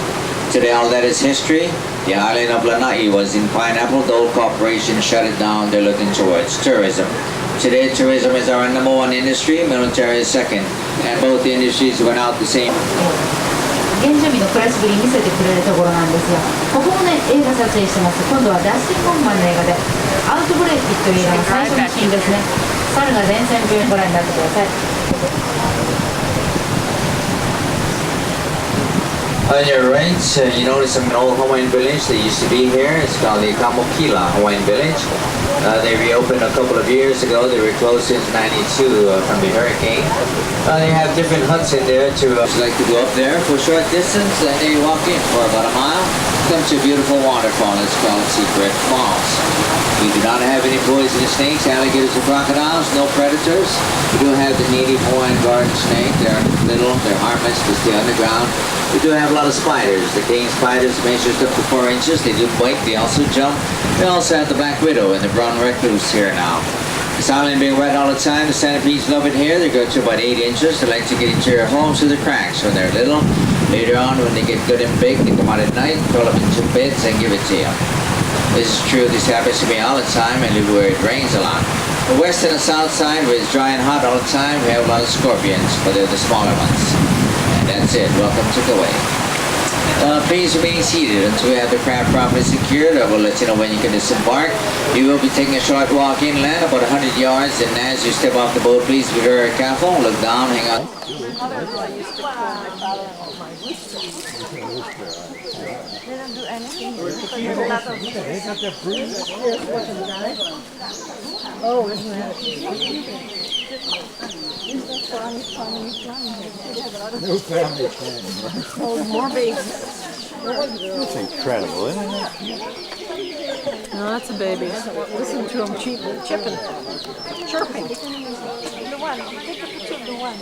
Today all that is history. The island of Lanai was in pineapple. The old corporation shut it down. They're looking towards tourism. Today tourism is our #1 industry, military is second, and both industries went out the same. 原住民の暮らしぶり見せてくれるところなんですが、ここもね、映画撮影してます。今度はダスティン・ホフマンの映画でアウトブレイキという映画の最初のシーンですね。猿が伝染病にご覧になってください。 On your right, you notice an old Hawaiian village that used to be here. It's called the Kamokila Hawaiian Village. They reopened a couple of years ago. They were closed since '92 from the hurricane. They have different huts in there to like to go up there for a short distance, and they walk in for about a mile. Come to a beautiful waterfall. It's called Secret Falls. We do not have any poisonous snakes, alligators, or crocodiles. No predators. We do have the native Hawaiian garden snake. They're little. They're harmless. They stay underground. We do have a lot of spiders. The king spiders measure up to 4 inches. They do bite. They also jump. We also have the black widow and the brown recluse here now. This island being wet all the time. The centipedes love it here. They go to about 8 inches. They like to get into your homes through the cracks when they're little. Later on, when they get good and big, they come out at night, curl up into beds, and give it to you. This is true. This happens to me all the time. I live where it rains a lot. The west and the south side, where it's dry and hot all the time, we have a lot of scorpions, but they're the smaller ones. That's it. Welcome to Kauai. Please remain seated until we have the craft properly secured. I will let you know when you can disembark. You will be taking a short walk inland, about 100 yards, and as you step off the boat, please be very careful. Look down, hang on. They don't do anything. Oh, isn't that? No family planning. Oh, more babies. That's incredible, isn't it? No, that's a baby. Listen to them chipping, chirping. The one, take a picture of the one.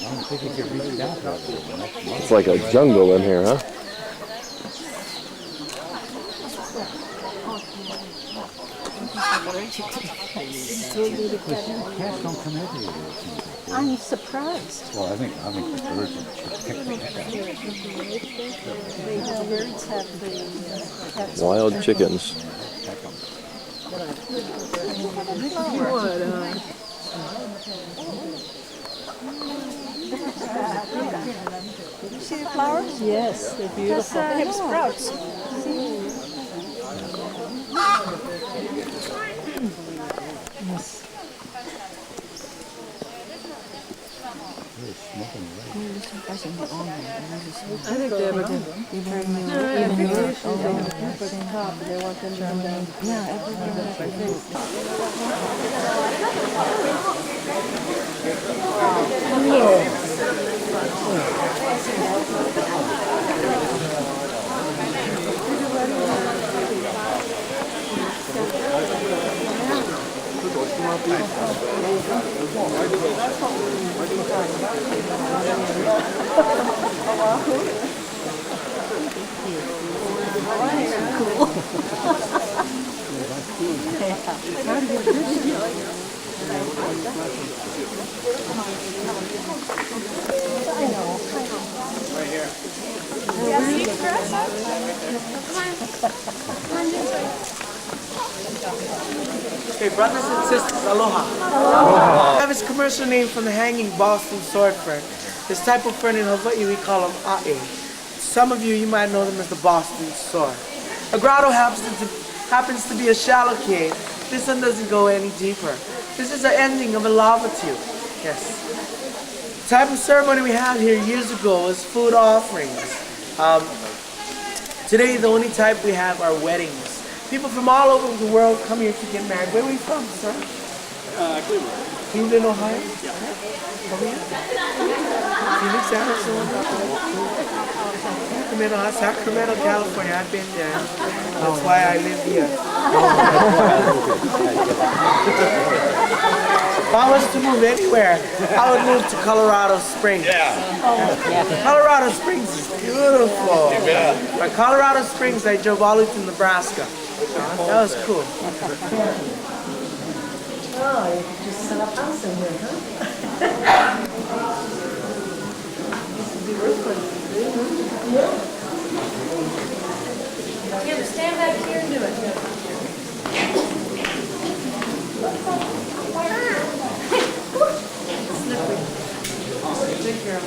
I don't think you could reach down to it. It's like a jungle in here, huh? Cats don't come everywhere. I'm surprised. Well, I think the birds would pick the heck out. The birds have the Wild chickens. Did you see the flowers? Yes, they're beautiful. They have sprouts. Yes. I think they have a good. They want them to come down. Yeah, Okay, brothers and sisters, aloha. Aloha. I have its commercial name from the hanging Boston sword fern. This type of fern in Hawaii we call them a'e. Some of you might know them as the Boston sword. A grotto happens to be a shallow cave. This one doesn't go any deeper. This is the ending of a lava tube. Yes. The type of ceremony we had here years ago was food offerings. Today the only type we have are weddings. People from all over the world come here to get married. Where are we from, sir? Cleveland. Cleveland, Ohio? Yeah. Over here? Phoenix, Arizona? Sacramento, California. I've been there. That's why I live here. I was to move anywhere, I would move to Colorado Springs. Colorado Springs is beautiful. But Colorado Springs, I drove all the way to Nebraska. That was cool. Oh, you could just set up house in here, huh? Yeah, stand back here and do it. Good girl.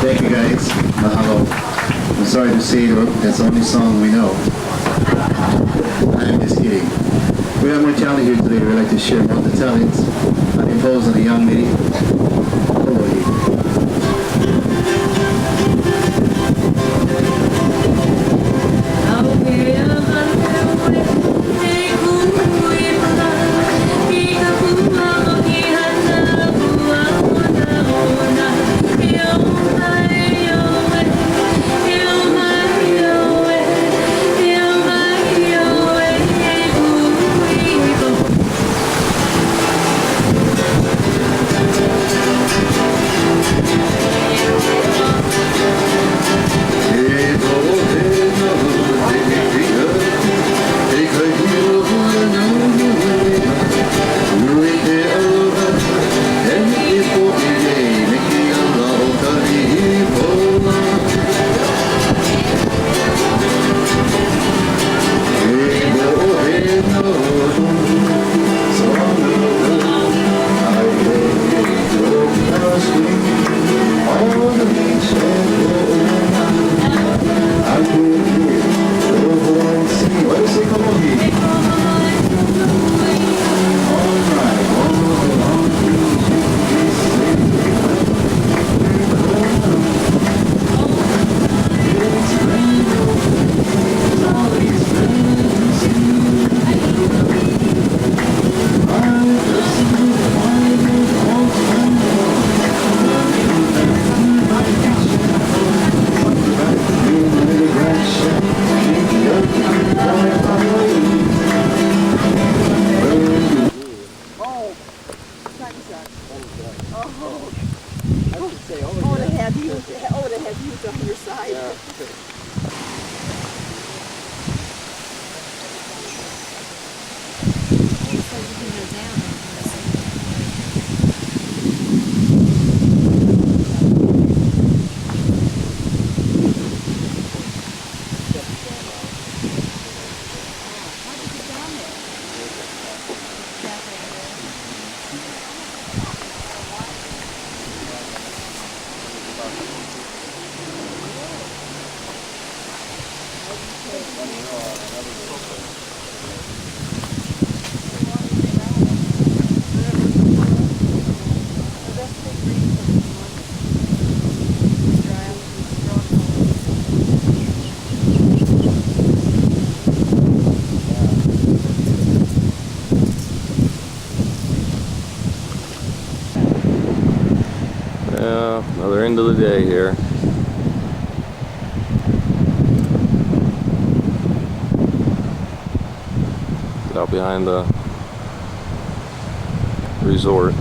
Thank you guys. Mahalo. I'm sorry to say that's the only song we know. I'm just kidding. We have more talent here today. We'd like to share more of the talents imposed on the young lady. Hello, end of the day here. Out behind the resort.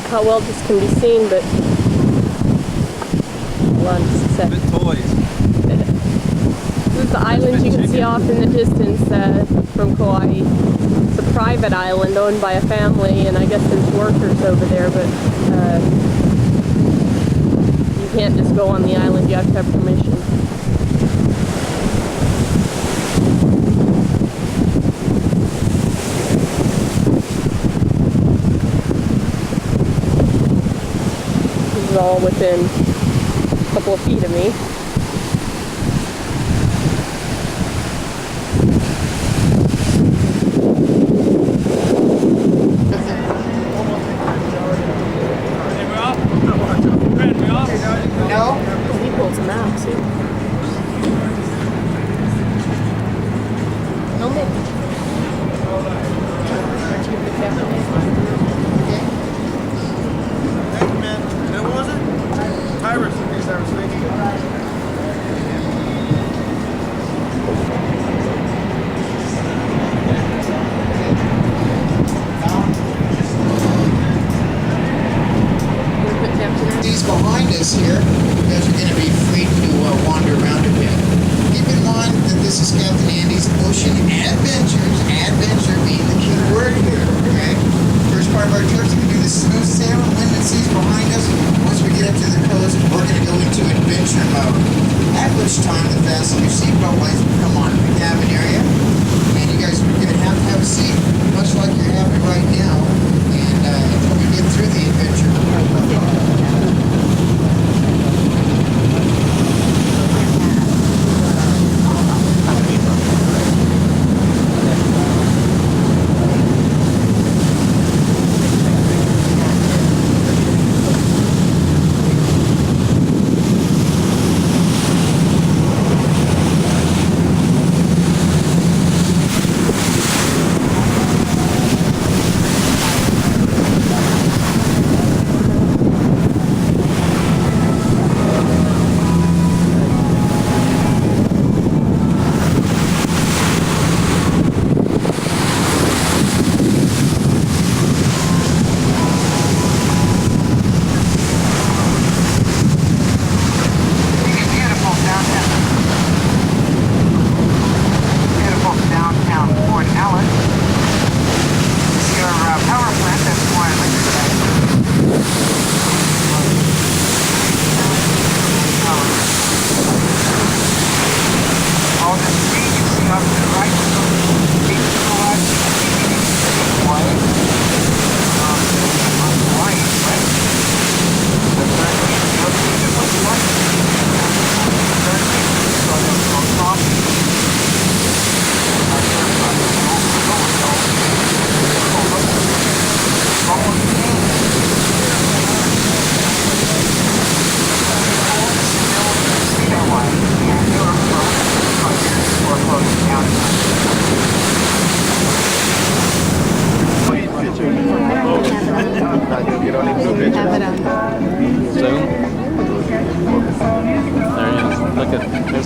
How well this can be seen, but hold on just a sec. This is the island you can see off in the distance from Kauai. It's a private island owned by a family, and I guess there's workers over there, but you can't just go on the island, you have to have permission. All within a couple of feet of me. No? He pulls them out, see? No, maybe. These behind us here, you guys are going to be free to wander around a bit. Keep in mind that this is Captain Andy's Ocean Adventures. Adventure being the key word here, okay? First part of our trip is going to do the smooth sailing, wind and seas behind us. Once we get up to the coast, we're going to go into adventure mode. At which time the fasten your seatbelt lights will come on in the cabin area. And you guys are going to have a seat, much like you're having right now. And until we get through the adventure.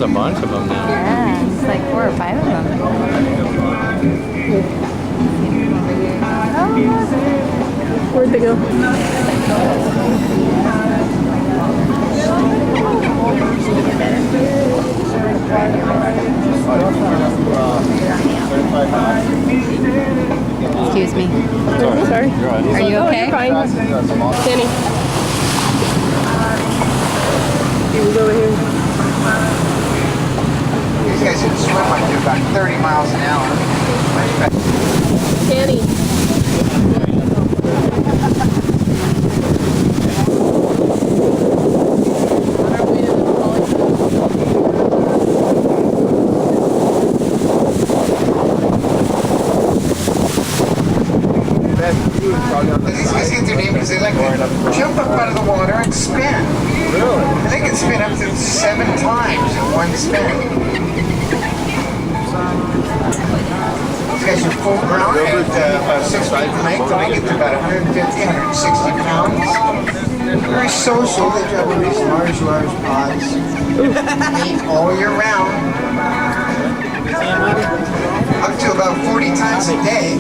a bunch of them now. Yeah, it's like 4 or 5 of them. Where'd they go? Excuse me. Sorry. Are you okay? Fine. Danny. He was over here. These guys can swim like they're about 30 miles an hour. Danny. These guys get their name because they like to jump up out of the water and spin. Really? And they can spin up to 7 times in one spin. These guys are full grown at about 6 feet in length, and they get to about 150, 160 pounds. Very social. They travel these large pods. Eat all year round. Up to about 40 times a day.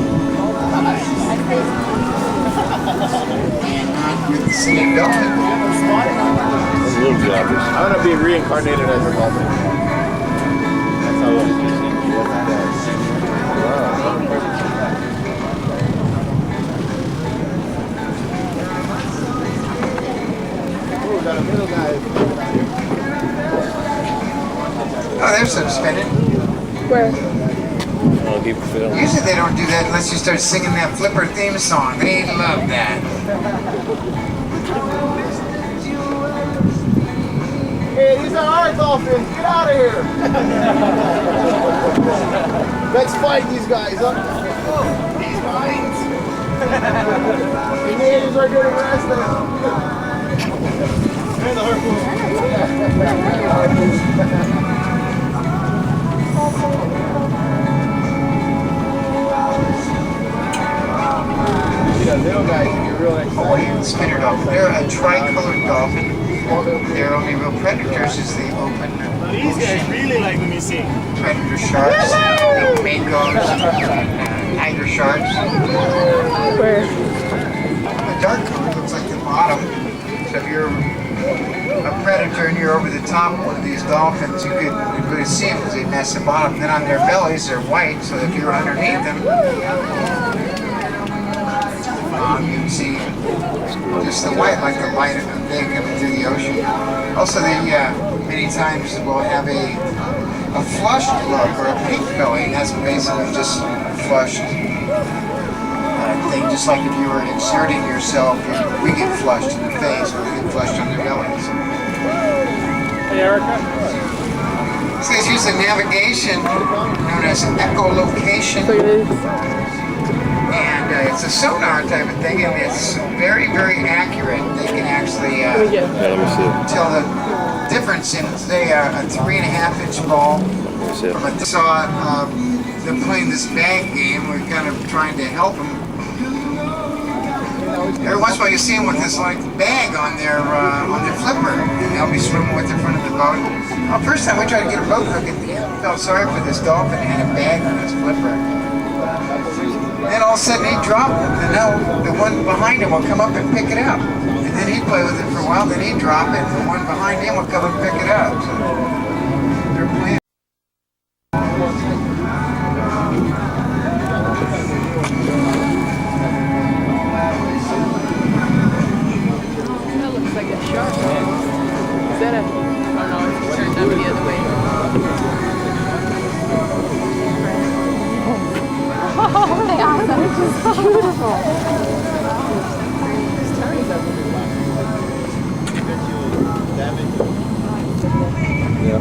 And not with the same dolphin. Those little jobbers. I'm gonna be reincarnated as a dolphin. That's how it is. Oh, we got a middle guy. Oh, there's some spinning. Where? I'll keep it filling. Usually they don't do that unless you start singing that Flipper theme song. They love that. Hey, these are our dolphins. Get out of here. Let's fight these guys, huh? These guys. The natives are going to arrest us. And the harpoon. Little guys, you're real excited. Spinner dolphin. They're a tricolored dolphin. Their only real predators is the open These guys really like when you sing. predator sharks, makos, tiger sharks. Where? The dark color looks like the bottom. So if you're a predator and you're over the top of one of these dolphins, you could really see them because they mess the bottom. Then on their bellies, they're white, so if you're underneath them, you can see just the white, like the light of they come into the ocean. Also, they many times will have a flushed look or a pink belly, and that's basically just flushed thing. Just like if you were exerting yourself, we get flushed in the face or we get flushed on their bellies. Hey, Erica. These guys use a navigation known as echolocation. And it's a sonar type of thing, and it's very, very accurate. They can actually tell the difference in, say, a 3.5-inch ball. But they saw them playing this bag game. We're kind of trying to help them. Every once in a while, you see them with this like bag on their flipper, and they'll be swimming with the front of the boat. Well, first time we tried to get a boat hook at the end, we felt sorry for this dolphin that had a bag on his flipper. Then all of a sudden he'd drop it, and now the one behind him will come up and pick it up. And then he'd play with it for a while, then he'd drop it, and the one behind him would come and pick it up. So they're playing. That looks like a shark. Is that a... Oh no, it's turned up the other way. Oh, they are so beautiful. Yeah.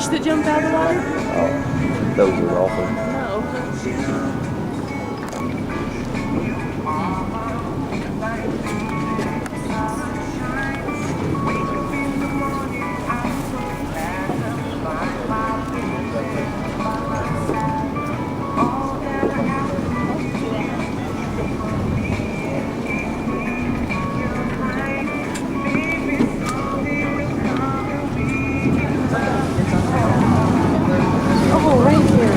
fish that jump out of the water? Oh, those are awful. No. Oh, right here.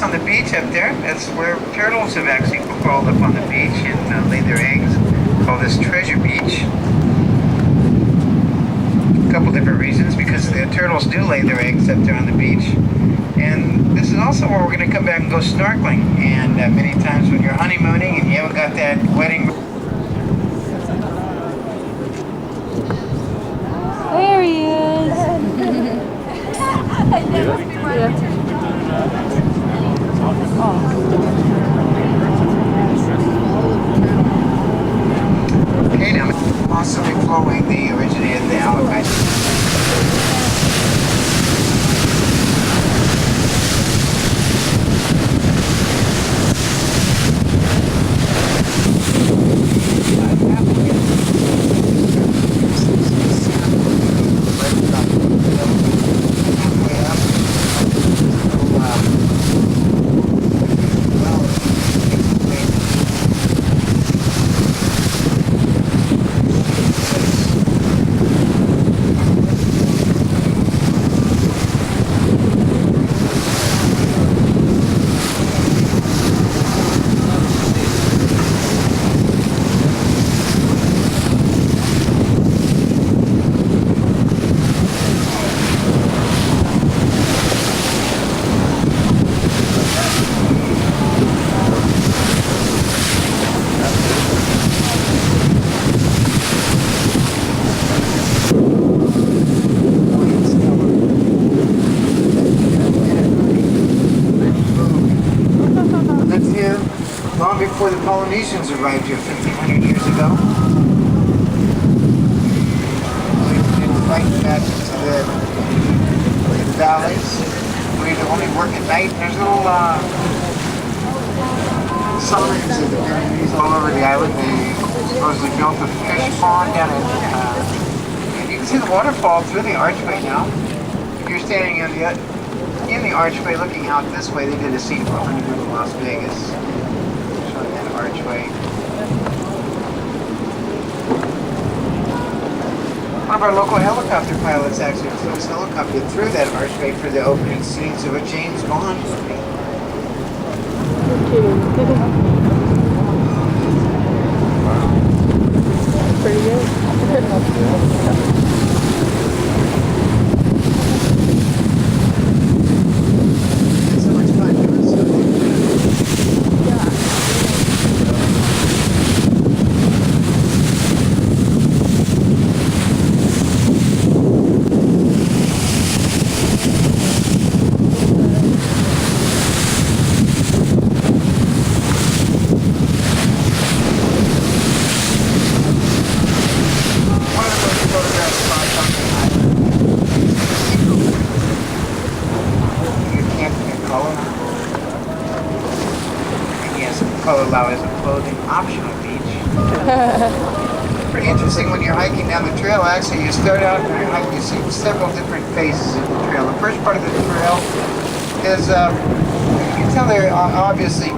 On the beach up there, that's where turtles have actually crawled up on the beach and laid their eggs. Call this Treasure Beach. A couple different reasons, because the turtles do lay their eggs up there on the beach. And this is also where we're going to come back and go snorkeling. And many times when you're honeymooning and you haven't got that wedding. There he is. Yeah. Okay, now possibly flowing the originated the alligator. Long before the Polynesians arrived here 1,500 years ago. Right back into the valleys. We only work at night. There's little submarines that have been used all over the island. They supposedly built a fish pond down in you can see the waterfall through the archway now. If you're standing in the archway looking out this way, they did a scene for Honeymoon in Las Vegas. Archway. One of our local helicopter pilots actually flew his helicopter through that archway for the opening scenes of a James Bond movie. Pretty good. Kololao is a clothing optional beach. Pretty interesting when you're hiking down the trail. Actually, you start out and you're hiking, you see several different phases of the trail. The first part of the trail is, you can tell they're obviously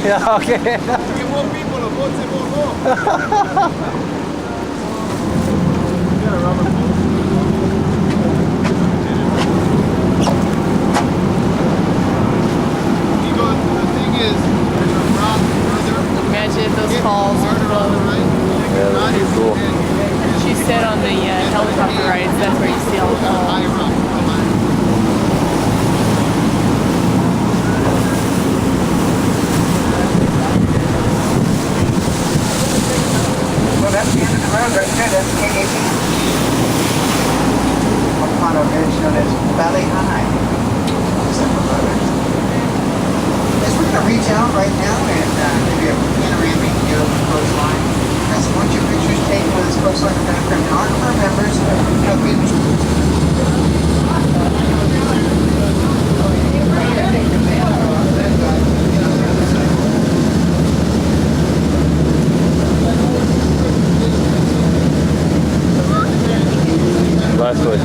Yeah, okay. Three more people, a boat, Imagine if those falls were closed. Yeah, that'd be cool. She said on the helicopter rides, that's where you see all the falls. Well, that's the end of the road right there. That's KAP. Volcano Ridge known as Valley High. Yes, we're going to reach out right now and maybe a panoramic view of the coastline. Guys, once your picture's taken with this coastline, we're going to bring our crew members. Last way.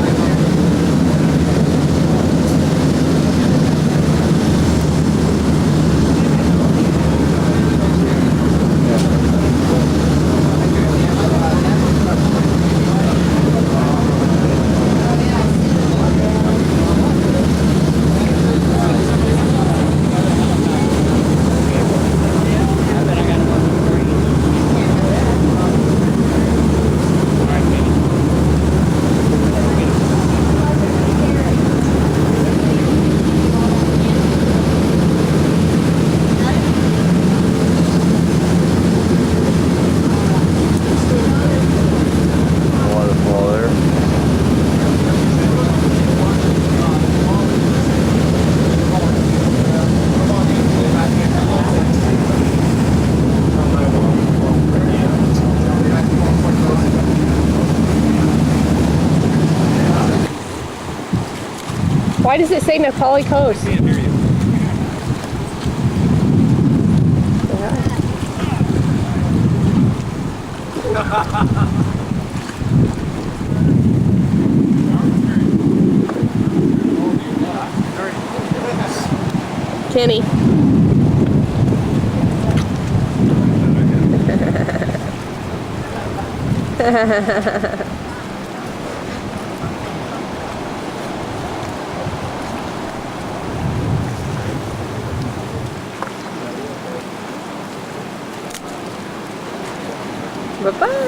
Why does it say Nepali Coast? Kenny. Bye-bye.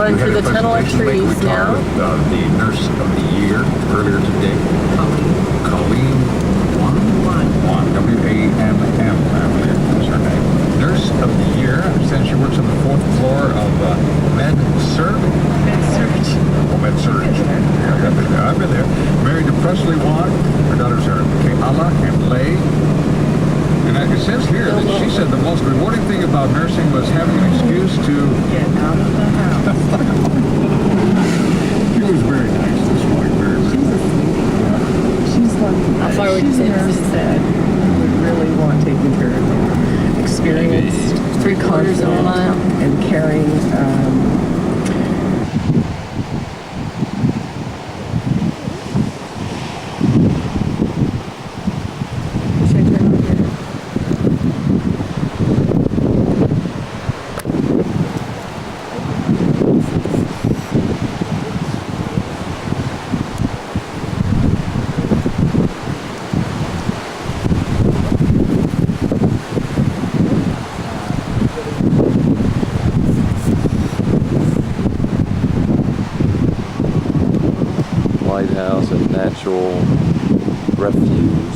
going through the tunnel of trees now. The nurse of the year earlier today. Colleen W-A-M-M, I believe was her name. Nurse of the year. I understand she works on the 4th floor of Med-Surg. Oh, Med-Surg. Yeah, I've been there. Married to Presley Wan. Her daughters are Kayala and Lay. And it says here that she said the most rewarding thing about nursing was having an excuse to get out of the house. She was very nice this morning, very nice. She's one. How far would you say this is? Said would really want taking care of them. Experienced, 3/4 of a mile, and caring. Lighthouse and natural refuse.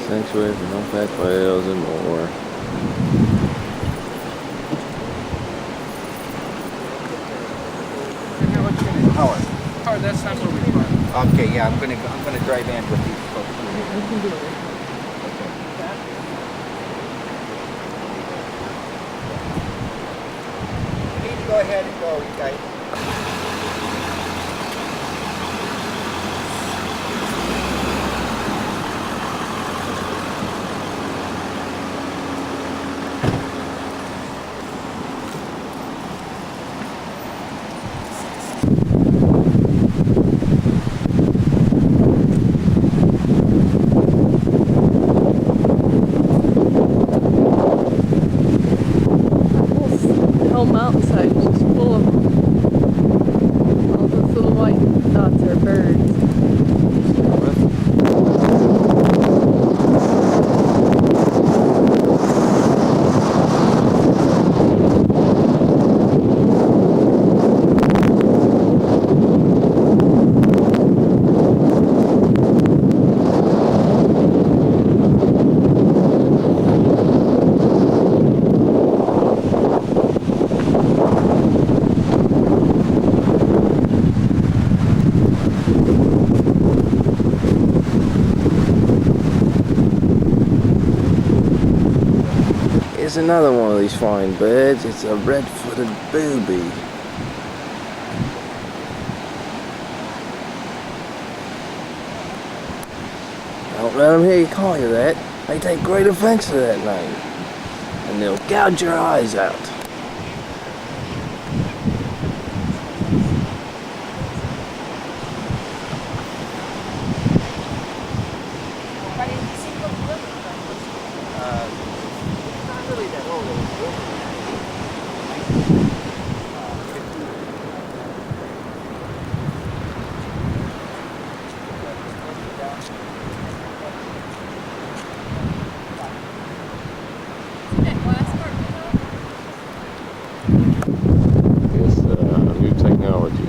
Sanctuary for humpback whales and more. Howard, that's not where we park. Okay, yeah, I'm gonna drive in with these folks. We can do it. You need to go ahead and go, you guys. The whole mountainside is just full of them. All those little white dots are birds. Here's another one of these fine birds. It's a red-footed booby. Don't let them hear you call you that. They take great offense to that name. And they'll gouge your eyes out. It's new technology.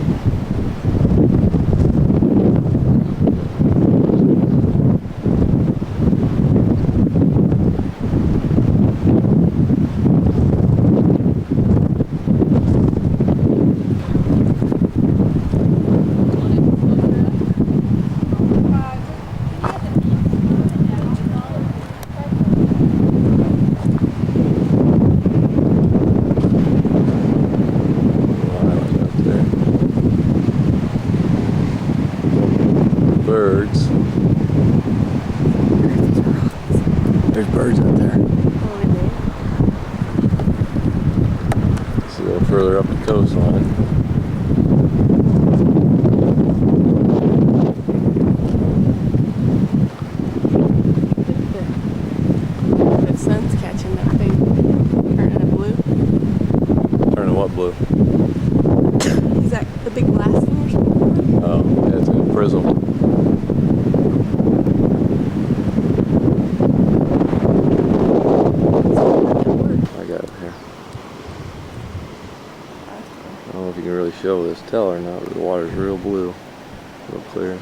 Birds. There's birds out there. It's a little further up the coastline. blue. Is that the big glass thing or something? Oh, yeah, it's a prism. I got it here. I don't know if you can really show this tell or not, but the water's real blue, real clear.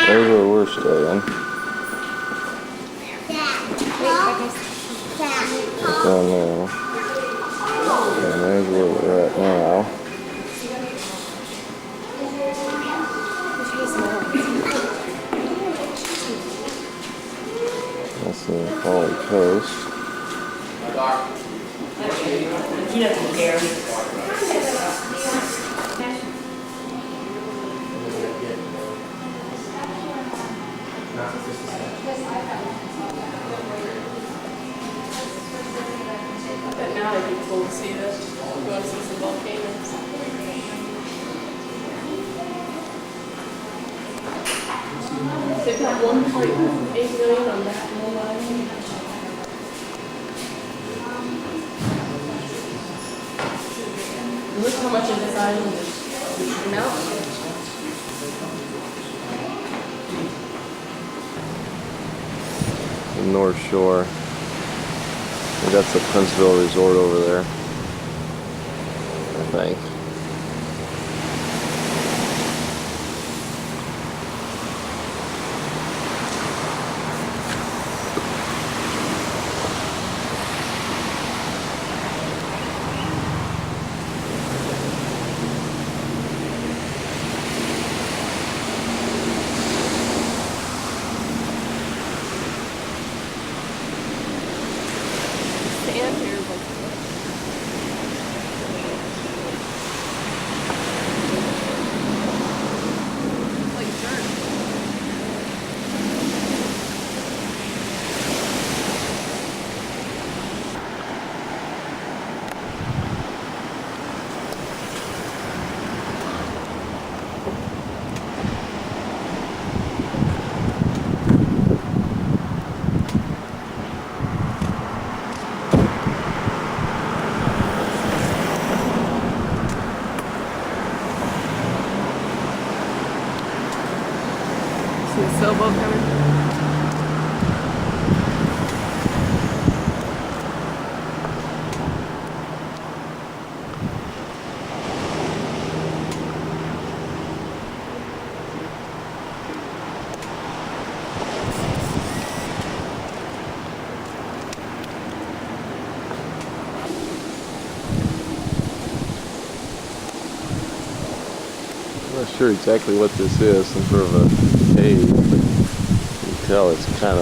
There's where we're staying. Down there. And there's where we're at now. That's the Kauai coast. He doesn't care. But now it'd be cool to see this. Go and see some volcanoes. They've got 1.8 million on that whole island. Look how much of this island is mountains. The North Shore. And that's the Princeville Resort over there, I think. Sand here, like dirt. See the sailboat coming? I'm not sure exactly what this is, some sort of a cave, but you can tell it's kind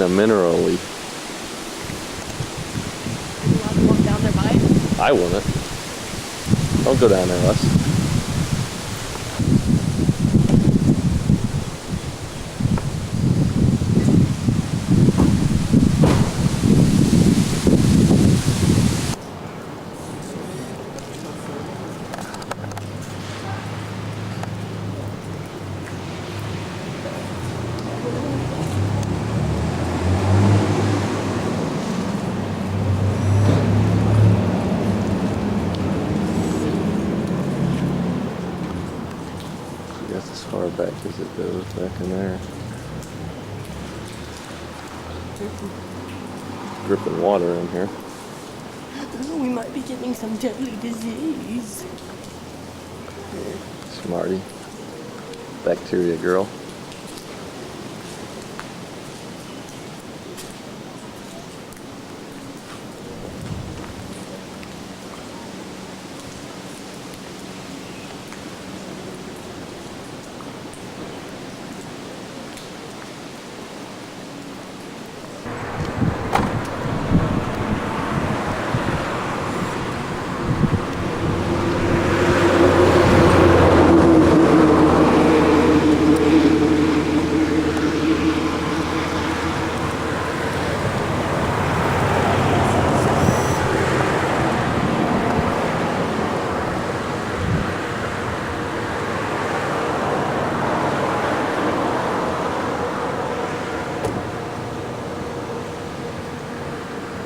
of mineral-y. You want to walk down there by it? I wouldn't. Don't go down there, Les. That's as far back as it goes back in there. Dripping water in here. We might be getting some deadly disease. Smarty. Bacteria girl.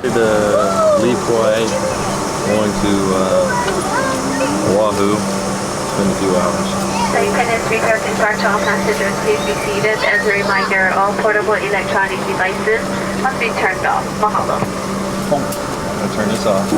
Leave Kauai, going to Oahu. It's been a few hours. Flight attendants, repair to all passengers, please be seated. As a reminder, all portable electronic devices must be turned off. Mahalo. I'll turn this off.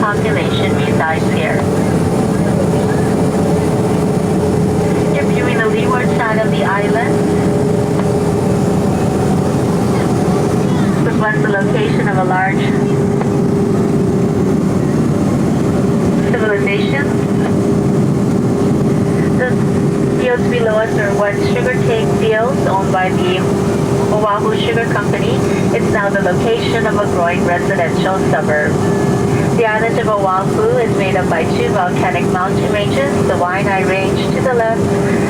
Population resides here. You're viewing the leeward side of the island. This was the location of a large civilization. The fields below us are once sugarcane fields owned by the Oahu Sugar Company. It's now the location of a growing residential suburb. The island of Oahu is made up by two volcanic mountain ranges, the Waianae Range to the left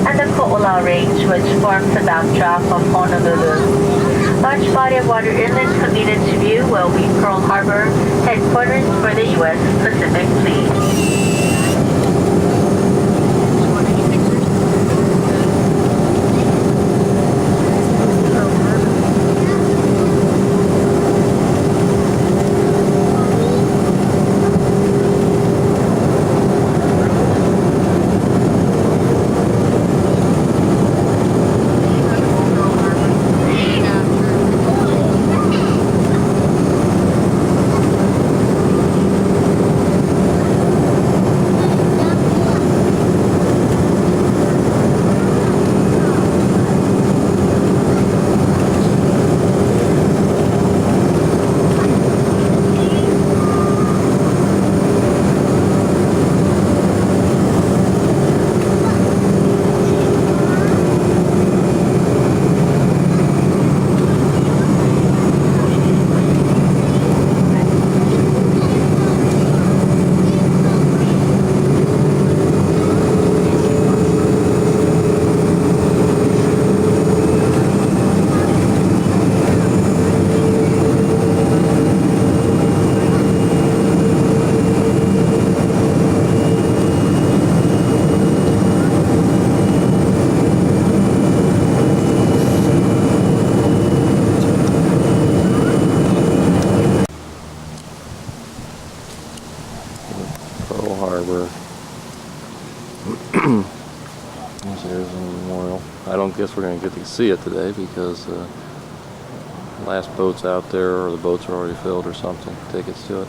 and the Ko'olau Range, which forms the backdrop of Honolulu. Large body of water inland convenient to view will be Pearl Harbor, headquarters for the U.S. Pacific Fleet. There's a memorial. I don't guess we're going to get to see it today because the last boat's out there, or the boats are already filled or something. Tickets to it.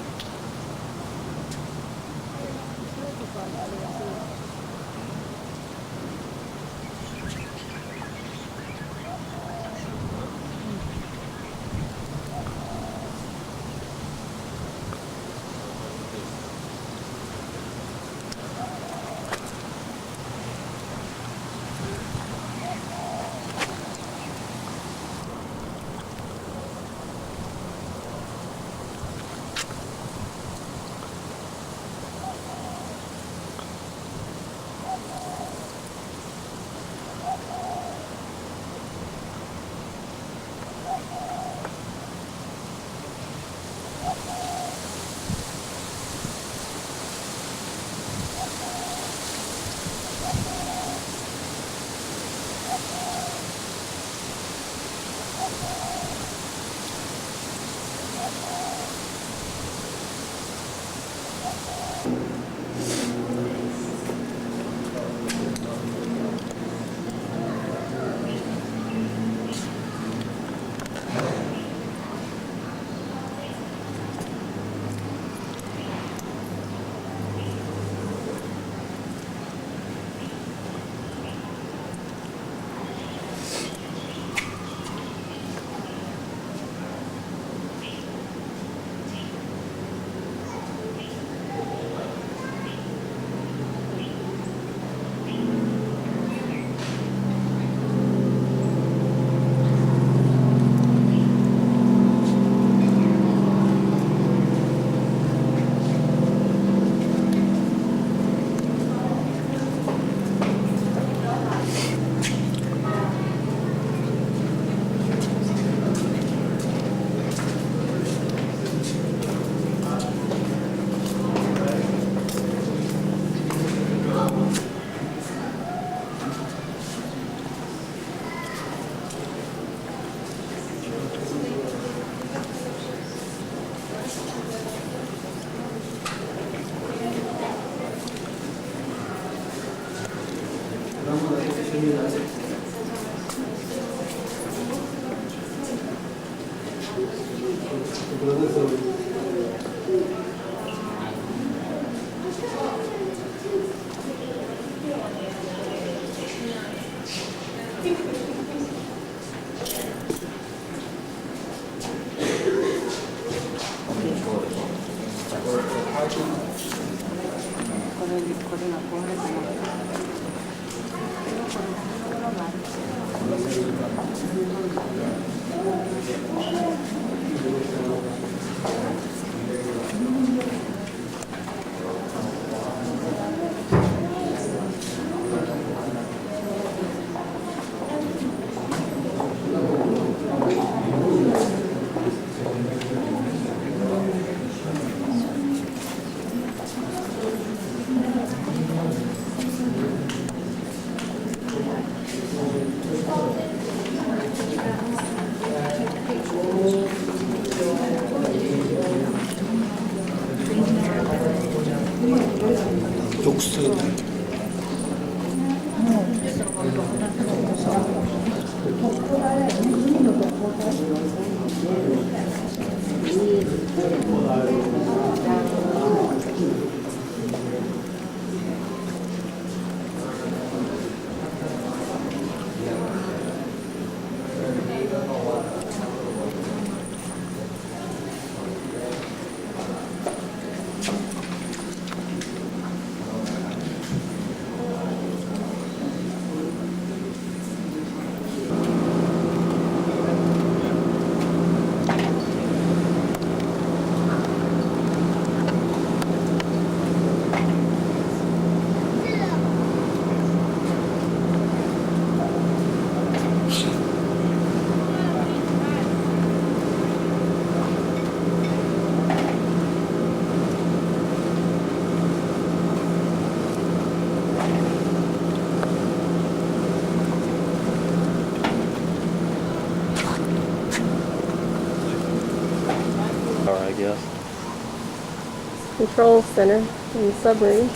Control center in the submarine.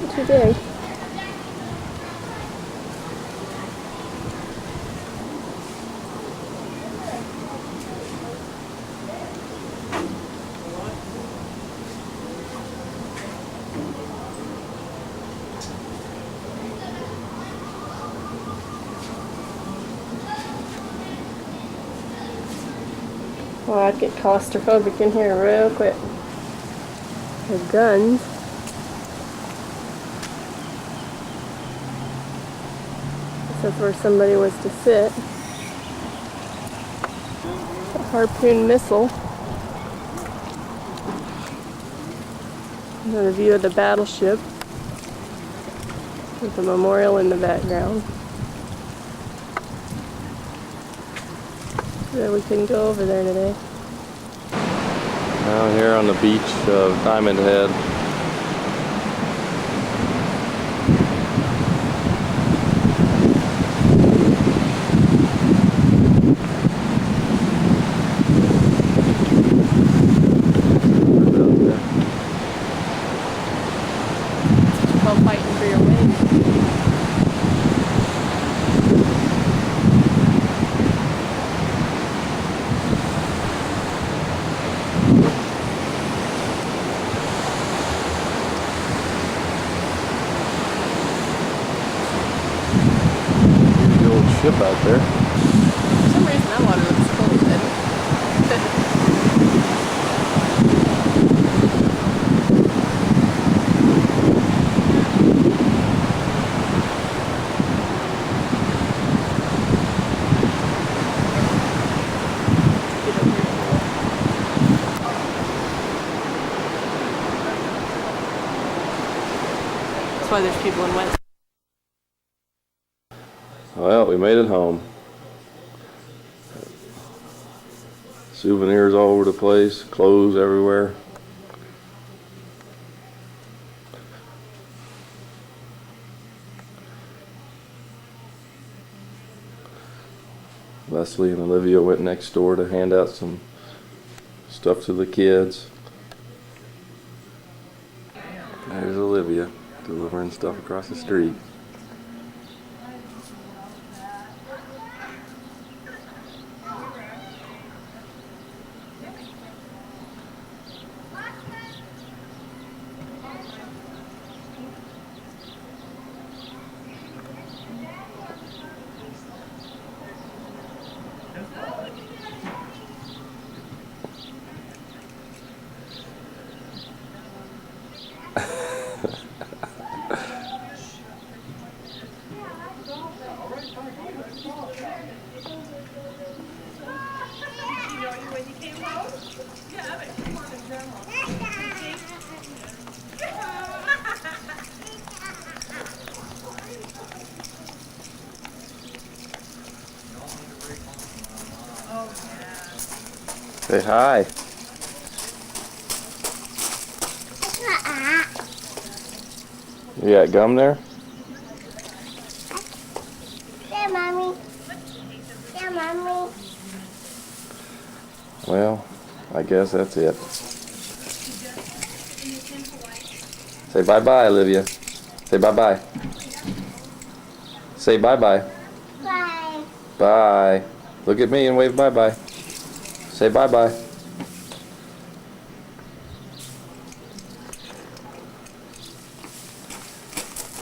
Not too big. Well, I'd get claustrophobic in here real quick. The guns. That's where somebody was to sit. A harpoon missile. Another view of the battleship with a memorial in the background. So we couldn't go over there today. Down here on the beach of Diamond Head. It's called fighting for your wings. Ship out there. For some reason that water looks cold. That's why there's people in wet. Well, we made it home. Souvenirs all over the place, clothes everywhere. Leslie and Olivia went next door to hand out some stuff to the kids. There's Olivia delivering stuff across the street. Say hi. You got gum there? Yeah, Mommy. Yeah, Mommy. Well, I guess that's it. Say bye-bye, Olivia. Say bye-bye. Say bye-bye. Bye. Bye. Look at me and wave bye-bye. Say bye-bye.